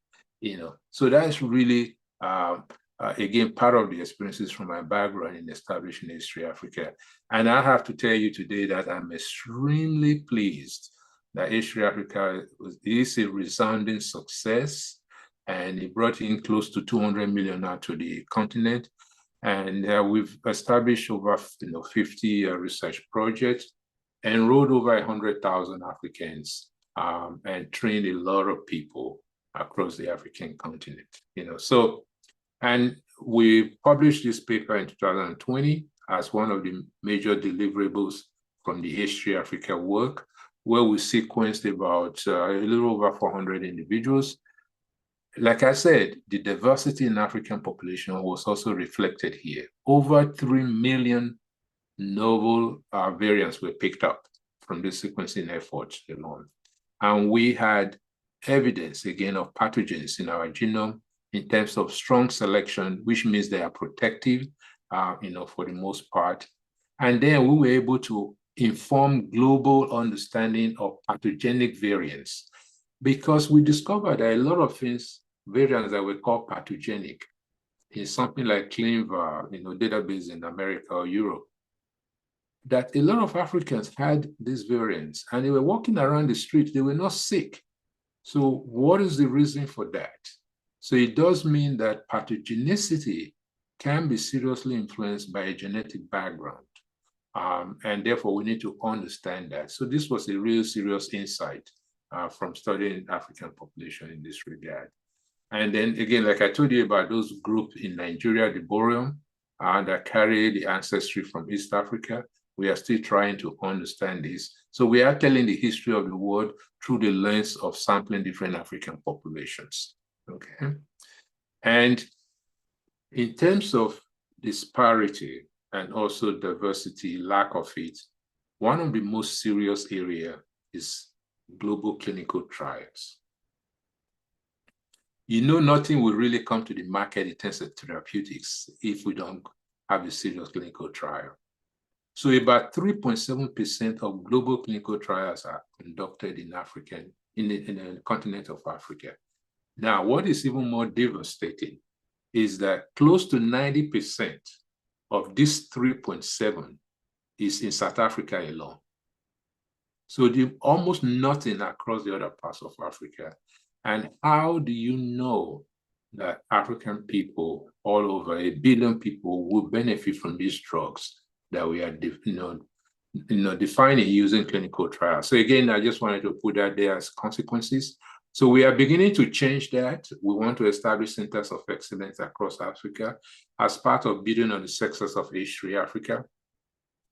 So that's really again, part of the experiences from my background in establishing H3 Africa. And I have to tell you today that I'm extremely pleased that H3 Africa is a resounding success, and it brought in close to 200 million now to the continent. And we've established over 50 research projects, enrolled over 100,000 Africans, and trained a lot of people across the African continent. So, and we published this paper in 2020 as one of the major deliverables from the H3 Africa work, where we sequenced about a little over 400 individuals. Like I said, the diversity in African population was also reflected here. Over 3 million novel variants were picked up from the sequencing efforts alone. And we had evidence, again, of pathogens in our genome in terms of strong selection, which means they are protective, for the most part. And then we were able to inform global understanding of pathogenic variants, because we discovered that a lot of variants that were called pathogenic in something like ClinVar, database in America or Europe, that a lot of Africans had these variants and they were walking around the street, they were not sick. So what is the reason for that? So it does mean that pathogenicity can be seriously influenced by a genetic background. And therefore we need to understand that. So this was a real serious insight from studying African population in this regard. And then again, like I told you about those groups in Nigeria, the Boreum, that carry the ancestry from East Africa, we are still trying to understand this. So we are telling the history of the world through the lens of sampling different African populations, okay? And in terms of disparity and also diversity, lack of it, one of the most serious areas is global clinical trials. Nothing will really come to the market in terms of therapeutics if we don't have a serious clinical trial. So about 3.7% of global clinical trials are conducted in the continent of Africa. Now, what is even more devastating is that close to 90% of this 3.7 is in South Africa alone. So almost nothing across the other parts of Africa. And how do you know that African people, all over 1 billion people, will benefit from these drugs that we are defining using clinical trials? So again, I just wanted to put that there as consequences. So we are beginning to change that. We want to establish centers of excellence across Africa as part of building on the success of H3 Africa.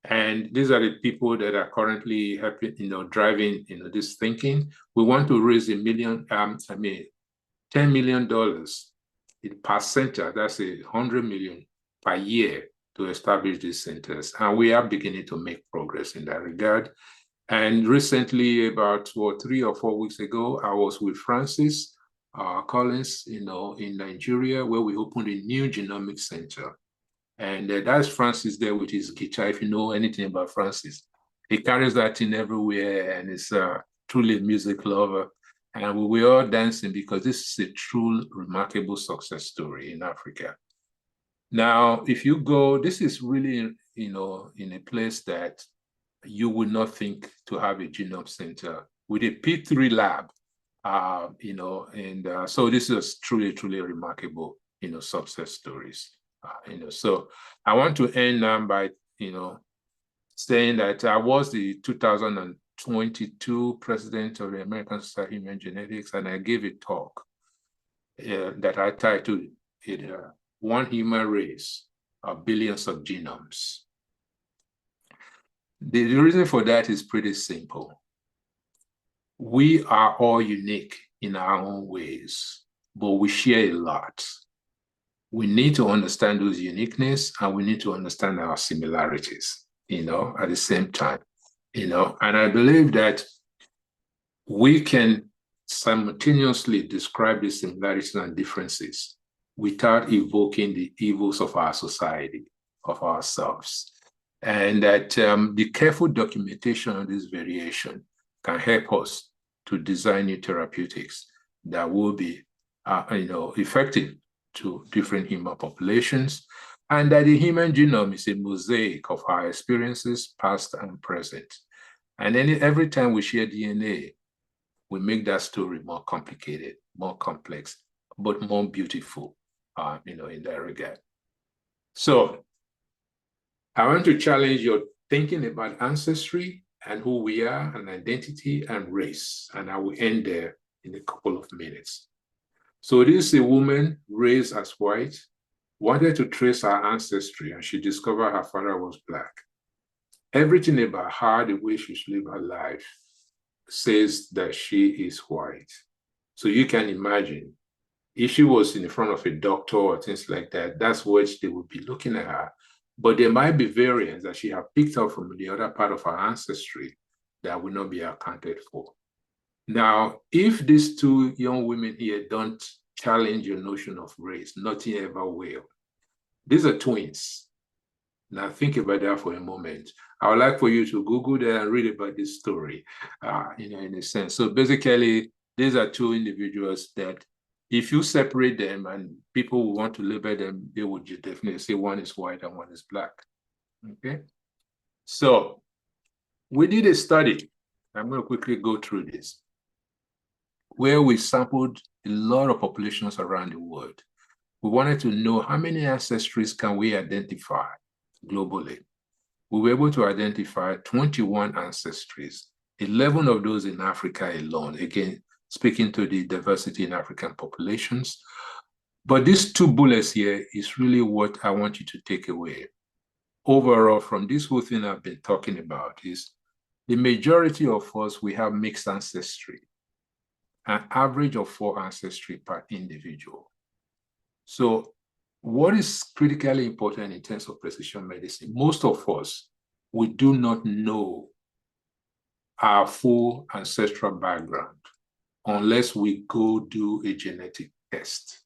And these are the people that are currently helping, driving, this thinking. We want to raise $10 million per center. That's $100 million per year to establish these centers. And we are beginning to make progress in that regard. And recently, about 3 or 4 weeks ago, I was with Francis Collins, in Nigeria, where we opened a new genomics center. And that's Francis there with his guitar. If you know anything about Francis, he carries that in everywhere, and is truly a music lover. And we were all dancing because this is a true remarkable success story in Africa. Now, if you go, this is really, in a place that you would not think to have a genome center with a P3 lab, so this is truly, truly remarkable, success stories. So I want to end by, saying that I was the 2022 president of the American Society of Human Genetics, and I gave a talk that I titled it, One Human Race, Billions of Genomes. The reason for that is pretty simple. We are all unique in our own ways, but we share a lot. We need to understand those uniqueness, and we need to understand our similarities, at the same time, and I believe that we can simultaneously describe the similarities and differences without evoking the evils of our society, of ourselves. And that the careful documentation of this variation can help us to design new therapeutics that will be, effective to different human populations, and that the human genome is a mosaic of our experiences, past and present. And every time we share DNA, we make that story more complicated, more complex, but more beautiful, in that regard. So I want to challenge your thinking about ancestry and who we are, and identity and race. And I will end there in a couple of minutes. So this is a woman raised as white, wanted to trace her ancestry, and she discovered her father was Black. Everything about her, the way she lived her life, says that she is white. So you can imagine, if she was in front of a doctor or things like that, that's what they would be looking at her. But there might be variants that she have picked up from the other part of her ancestry that will not be accounted for. Now, if these two young women here don't challenge your notion of race, nothing ever will. These are twins. Now think about that for a moment. I would like for you to Google that and read about this story, in a sense. So basically, these are two individuals that if you separate them and people who want to label them, they would definitely say one is white and one is Black. Okay. So we did a study. I'm going to quickly go through this, where we sampled a lot of populations around the world. We wanted to know how many ancestries can we identify globally. We were able to identify 21 ancestries, 11 of those in Africa alone, again, speaking to the diversity in African populations. But these two bullets here is really what I want you to take away. Overall, from this whole thing I've been talking about is the majority of us, we have mixed ancestry, an average of 4 ancestry per individual. So what is critically important in terms of precision medicine? Most of us, we do not know our full ancestral background unless we go do a genetic test.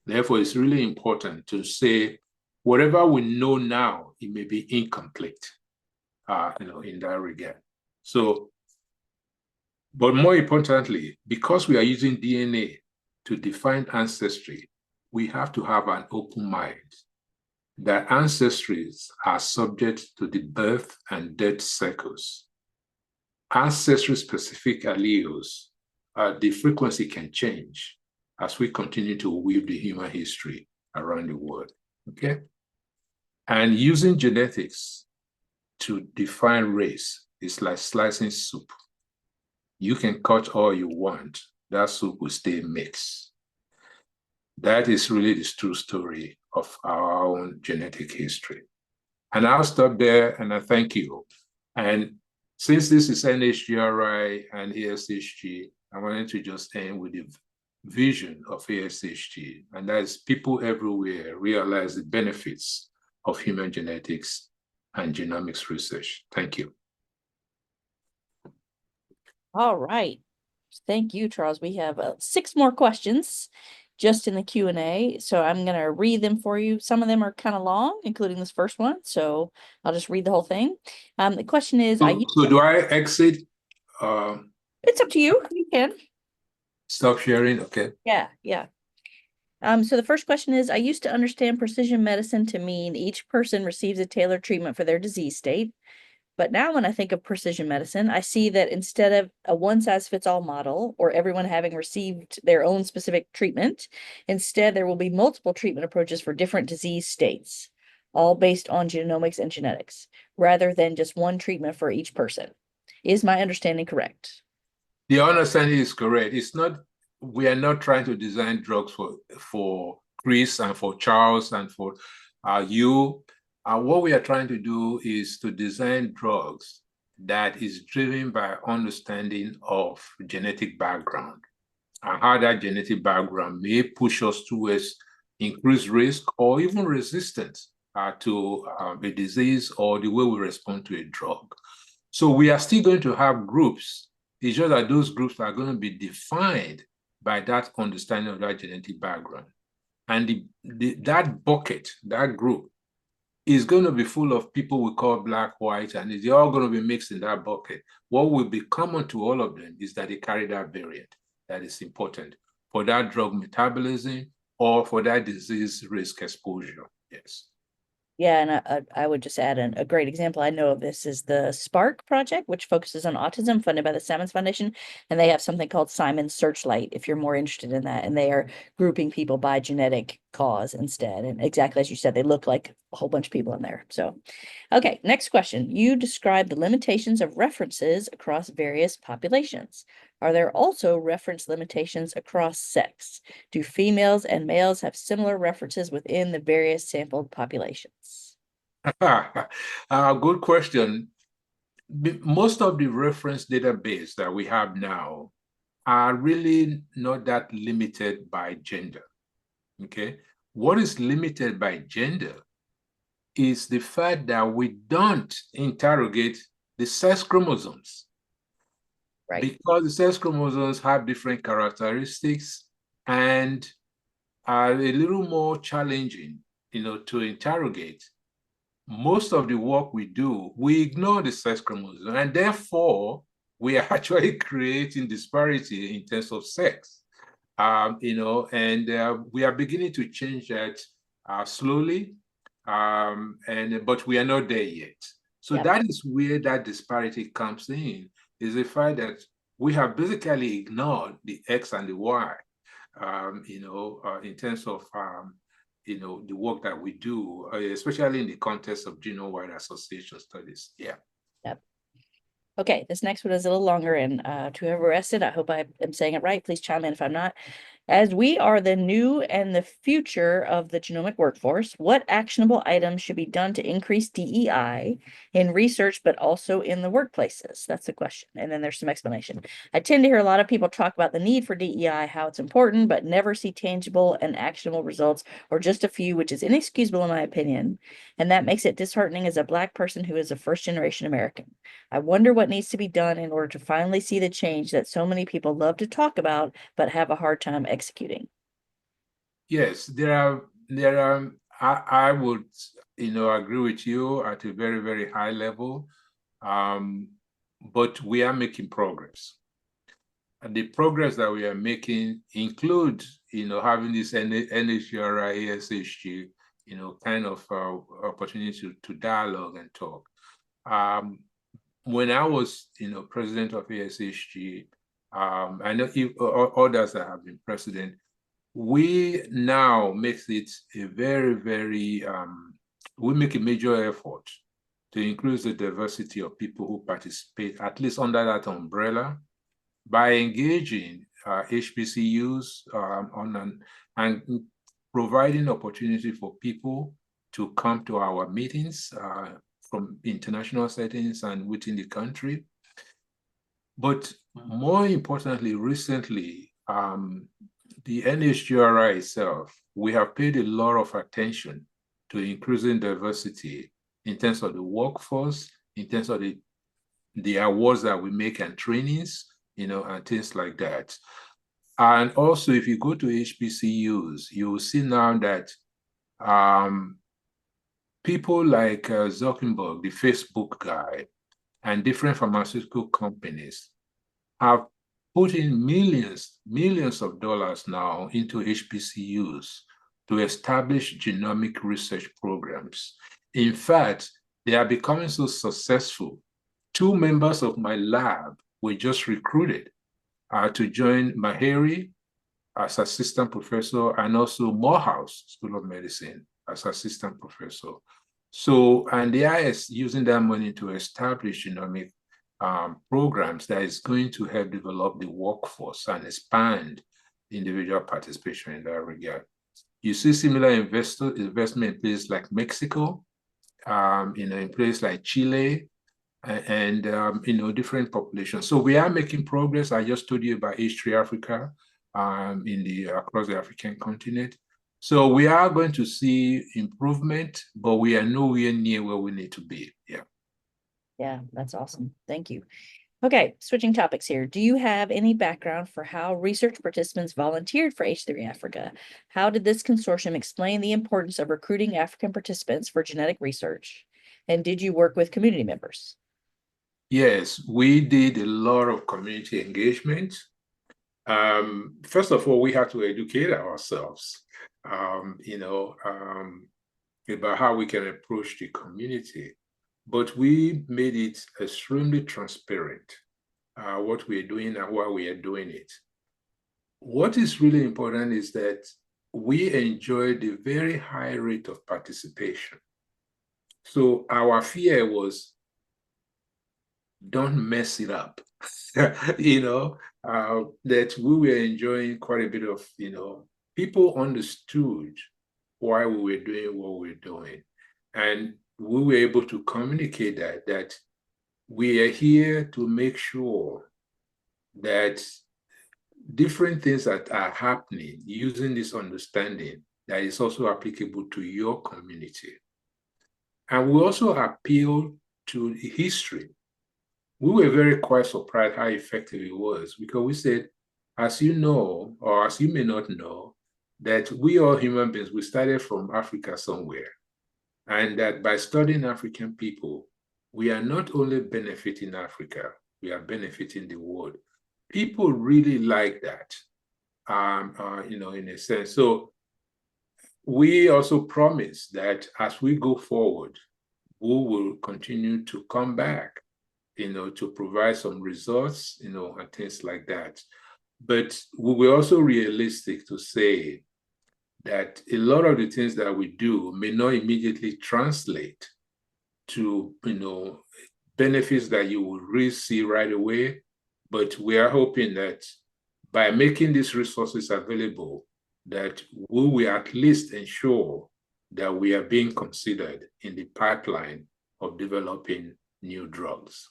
Therefore, it's really important to say, whatever we know now, it may be incomplete, in that regard. So, but more importantly, because we are using DNA to define ancestry, we have to have an open mind that ancestries are subject to the birth and death cycles. Ancestry-specific alleles, the frequency can change as we continue to weave the human history around the world, okay? And using genetics to define race is like slicing soup. You can cut all you want, that soup will stay mixed. That is really the true story of our own genetic history. And I'll stop there, and I thank you. And since this is NHGRI and ASHG, I wanted to just end with the vision of ASHG, and that is people everywhere realize the benefits of human genetics and genomics research. Thank you. All right. Thank you, Charles. We have 6 more questions just in the Q&A. So I'm going to read them for you. Some of them are kind of long, including this first one. So I'll just read the whole thing. The question is, so do I exit? It's up to you. You can. Stop sharing, okay. Yeah. So the first question is, I used to understand precision medicine to mean each person receives a tailored treatment for their disease state. But now when I think of precision medicine, I see that instead of a one-size-fits-all model or everyone having received their own specific treatment, instead there will be multiple treatment approaches for different disease states, all based on genomics and genetics, rather than just one treatment for each person. Is my understanding correct? The understanding is correct. It's not, we are not trying to design drugs for Chris and for Charles and for you. What we are trying to do is to design drugs that is driven by understanding of genetic background and how that genetic background may push us towards increased risk or even resistance to a disease or the way we respond to a drug. So we are still going to have groups. It's just that those groups are going to be defined by that understanding of that genetic background. And that bucket, that group, is going to be full of people we call Black, white, and they're all going to be mixed in that bucket. What will be common to all of them is that they carry that variant that is important for that drug metabolism, or for that disease risk exposure. Yes. Yeah, and I would just add a great example I know of this is the Spark project, which focuses on autism, funded by the Simons Foundation, and they have something called Simons Searchlight, if you're more interested in that, and they are grouping people by genetic cause instead. And exactly as you said, they look like a whole bunch of people in there. So, okay, next question. You describe the limitations of references across various populations. Are there also reference limitations across sex? Do females and males have similar references within the various sampled populations? Good question. Most of the reference database that we have now are really not that limited by gender. Okay. What is limited by gender is the fact that we don't interrogate the sex chromosomes. Right. Because the sex chromosomes have different characteristics and are a little more challenging, to interrogate. Most of the work we do, we ignore the sex chromosome, and therefore we are actually creating disparity in terms of sex. And we are beginning to change that slowly, but we are not there yet. So Yep. that is where that disparity comes in, is the fact that we have basically ignored the X and the Y, in terms of the work that we do, especially in the context of genome-wide association studies. Yeah. Yep. Okay, this next one is a little longer, and to whoever asked it, I hope I am saying it right. Please chime in if I'm not. As we are the new and the future of the genomic workforce, what actionable items should be done to increase DEI in research, but also in the workplaces? That's the question. And then there's some explanation. I tend to hear a lot of people talk about the need for DEI, how it's important, but never see tangible and actionable results, or just a few, which is inexcusable in my opinion. And that makes it disheartening as a Black person who is a first-generation American. I wonder what needs to be done in order to finally see the change that so many people love to talk about, but have a hard time executing. Yes, I would, agree with you at a very, very high level. But we are making progress. And the progress that we are making includes, having this NHGRI, ASHG, kind of opportunity to dialogue and talk. When I was, president of ASHG, I know others that have been president, we now makes it a very, very, we make a major effort to increase the diversity of people who participate, at least under that umbrella, by engaging HBCUs and providing opportunity for people to come to our meetings from international settings and within the country. But more importantly, recently, the NHGRI itself, we have paid a lot of attention to increasing diversity in terms of the workforce, in terms of the awards that we make and trainings, and things like that. And also, if you go to HBCUs, you will see now that people like Zuckerberg, the Facebook guy, and different pharmaceutical companies have put in millions of dollars now into HBCUs to establish genomic research programs. In fact, they are becoming so successful. 2 members of my lab were just recruited to join Maheri as assistant professor, and also Morehouse School of Medicine as assistant professor. So, and they are using that money to establish genomic programs that is going to help develop the workforce and expand individual participation in that regard. You see similar investment in places like Mexico, in places like Chile, and different populations. So we are making progress. I just told you about H3 Africa across the African continent. So we are going to see improvement, but we are nowhere near where we need to be. Yeah. Yeah, that's awesome. Thank you. Okay, switching topics here. Do you have any background for how research participants volunteered for H3 Africa? How did this consortium explain the importance of recruiting African participants for genetic research? And did you work with community members? Yes, we did a lot of community engagement. First of all, we have to educate ourselves, about how we can approach the community. But we made it extremely transparent, what we're doing and why we are doing it. What is really important is that we enjoy the very high rate of participation. So our fear was, don't mess it up. That we were enjoying quite a bit of, people understood why we were doing what we were doing. And we were able to communicate that we are here to make sure that different things that are happening using this understanding that is also applicable to your community. And we also appeal to history. We were very quite surprised how effective it was, because we said, as you know, or as you may not know, that we all human beings, we started from Africa somewhere. And that by studying African people, we are not only benefiting Africa, we are benefiting the world. People really like that, in a sense. So we also promise that as we go forward, we will continue to come back, to provide some results, and things like that. But we were also realistic to say that a lot of the things that we do may not immediately translate to, benefits that you will really see right away. But we are hoping that by making these resources available, that we will at least ensure that we are being considered in the pipeline of developing new drugs.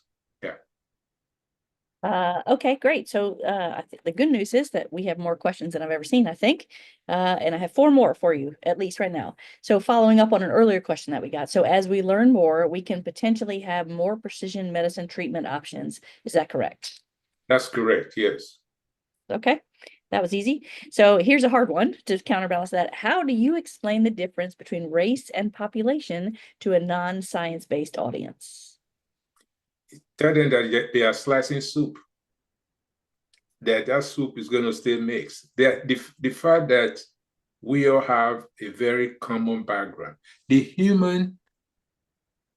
Okay, great. So I think the good news is that we have more questions than I've ever seen, I think. And I have 4 more for you, at least right now. So following up on an earlier question that we got. So as we learn more, we can potentially have more precision medicine treatment options. Is that correct? That's correct, yes. Okay, that was easy. So here's a hard one to counterbalance that. How do you explain the difference between race and population to a non-science-based audience? Tell them that they are slicing soup, that soup is going to stay mixed. The fact that we all have a very common background. The human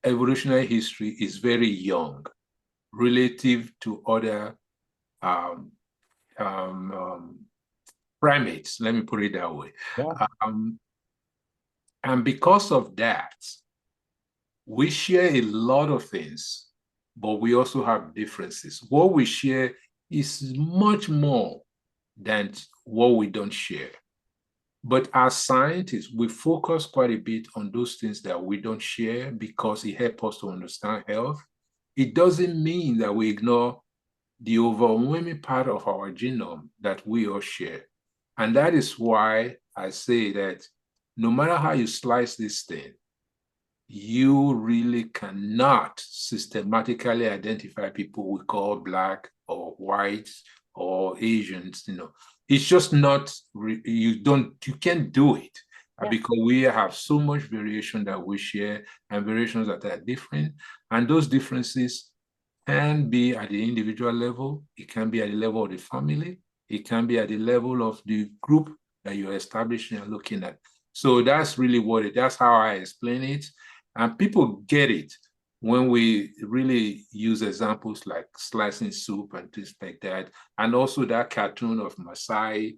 evolutionary history is very young relative to other primates, let me put it that way. Yeah. And because of that, we share a lot of things, but we also have differences. What we share is much more than what we don't share. But as scientists, we focus quite a bit on those things that we don't share because it helps us to understand health. It doesn't mean that we ignore the overwhelming part of our genome that we all share. And that is why I say that no matter how you slice this thing, you really cannot systematically identify people we call Black or white or Asians. It's just not, you can't do it. Yeah. Because we have so much variation that we share and variations that are different. And those differences can be at the individual level, it can be at the level of the family, it can be at the level of the group that you're establishing and looking at. So that's really that's how I explain it. And people get it when we really use examples like slicing soup and things like that. And also that cartoon of Maasai,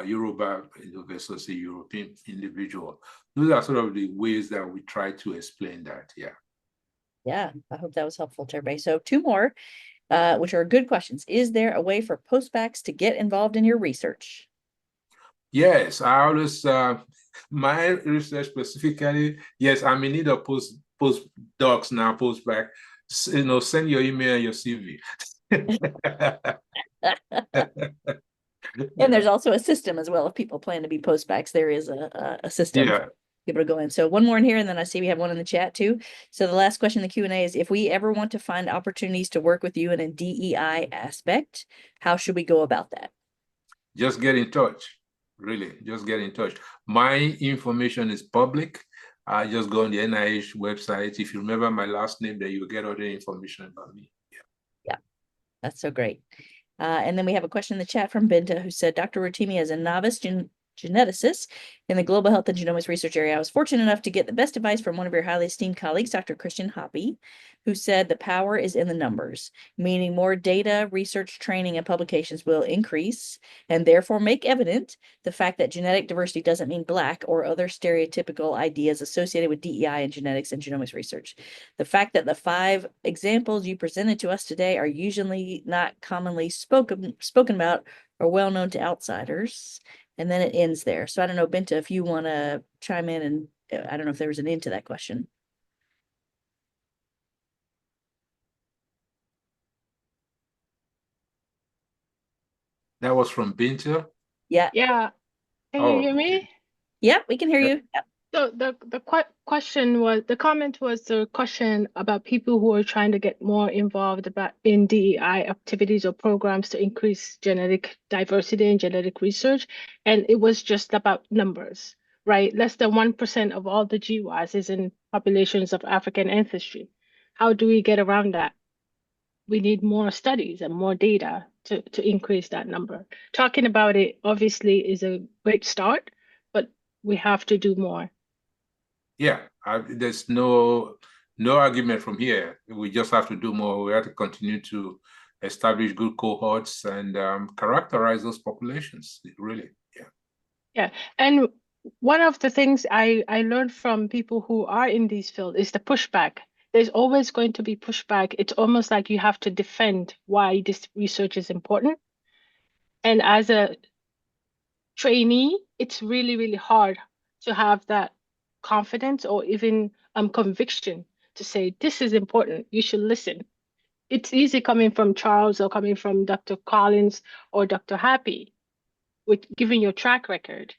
Yoruba versus a European individual. Those are sort of the ways that we try to explain that, yeah. Yeah, I hope that was helpful to everybody. So 2 more, which are good questions. Is there a way for postbacks to get involved in your research? Yes, I always, my research specifically, yes, I'm in need of postdocs now, postback. Send your email and your CV. And there's also a system as well. If people plan to be postbacks, there is a system for people to go in. So 1 more in here, and then I see we have 1 in the chat too. So the last question in the Q&A is, if we ever want to find opportunities to work with you in a DEI aspect, how should we go about that? Just get in touch. Really, just get in touch. My information is public. Just go on the NIH website. If you remember my last name, then you'll get all the information about me. Yeah. That's so great. And then we have a question in the chat from Binta who said, Dr. Rotimi, as a novice geneticist in the global health and genomics research area, I was fortunate enough to get the best advice from one of your highly esteemed colleagues, Dr. Christian Hoppe, who said the power is in the numbers, meaning more data, research, training, and publications will increase and therefore make evident the fact that genetic diversity doesn't mean Black or other stereotypical ideas associated with DEI and genetics and genomics research. The fact that the 5 examples you presented to us today are usually not commonly spoken about or well known to outsiders. And then it ends there. So I don't know, Binta, if you want to chime in, and I don't know if there was an end to that question. That was from Binta. Yeah. Yeah. Can you hear me? Yep, we can hear you. Yep. So the question was, the comment was the question about people who are trying to get more involved in DEI activities or programs to increase genetic diversity and genetic research. And it was just about numbers, right? Less than 1% of all the GWAS is in populations of African ancestry. How do we get around that? We need more studies and more data to increase that number. Talking about it obviously is a great start, but we have to do more. Yeah, there's no argument from here. We just have to do more. We have to continue to establish good cohorts and characterize those populations, really. Yeah, and one of the things I learned from people who are in these fields is the pushback. There's always going to be pushback. It's almost like you have to defend why this research is important. And as a trainee, it's really, really hard to have that confidence or even conviction to say, this is important, you should listen. It's easy coming from Charles or coming from Dr. Collins or Dr. Happy with giving your track record.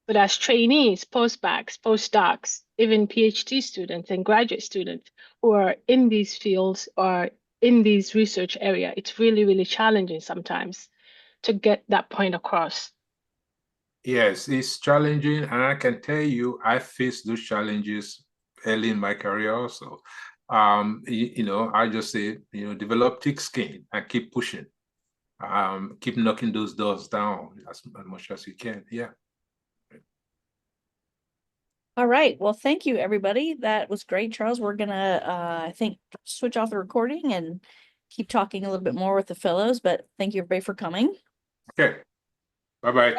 But as trainees, postbacks, postdocs, even PhD students and graduate students who are in these fields or in these research area, it's really, really challenging sometimes to get that point across. Yes, it's challenging, and I can tell you, I faced those challenges early in my career also. I just say, develop thick skin and keep pushing. Keep knocking those doors down as much as you can. Yeah. All right. Well, thank you, everybody. That was great, Charles. We're gonna, I think, switch off the recording and keep talking a little bit more with the fellows. But thank you, everybody, for coming. Okay. Bye-bye.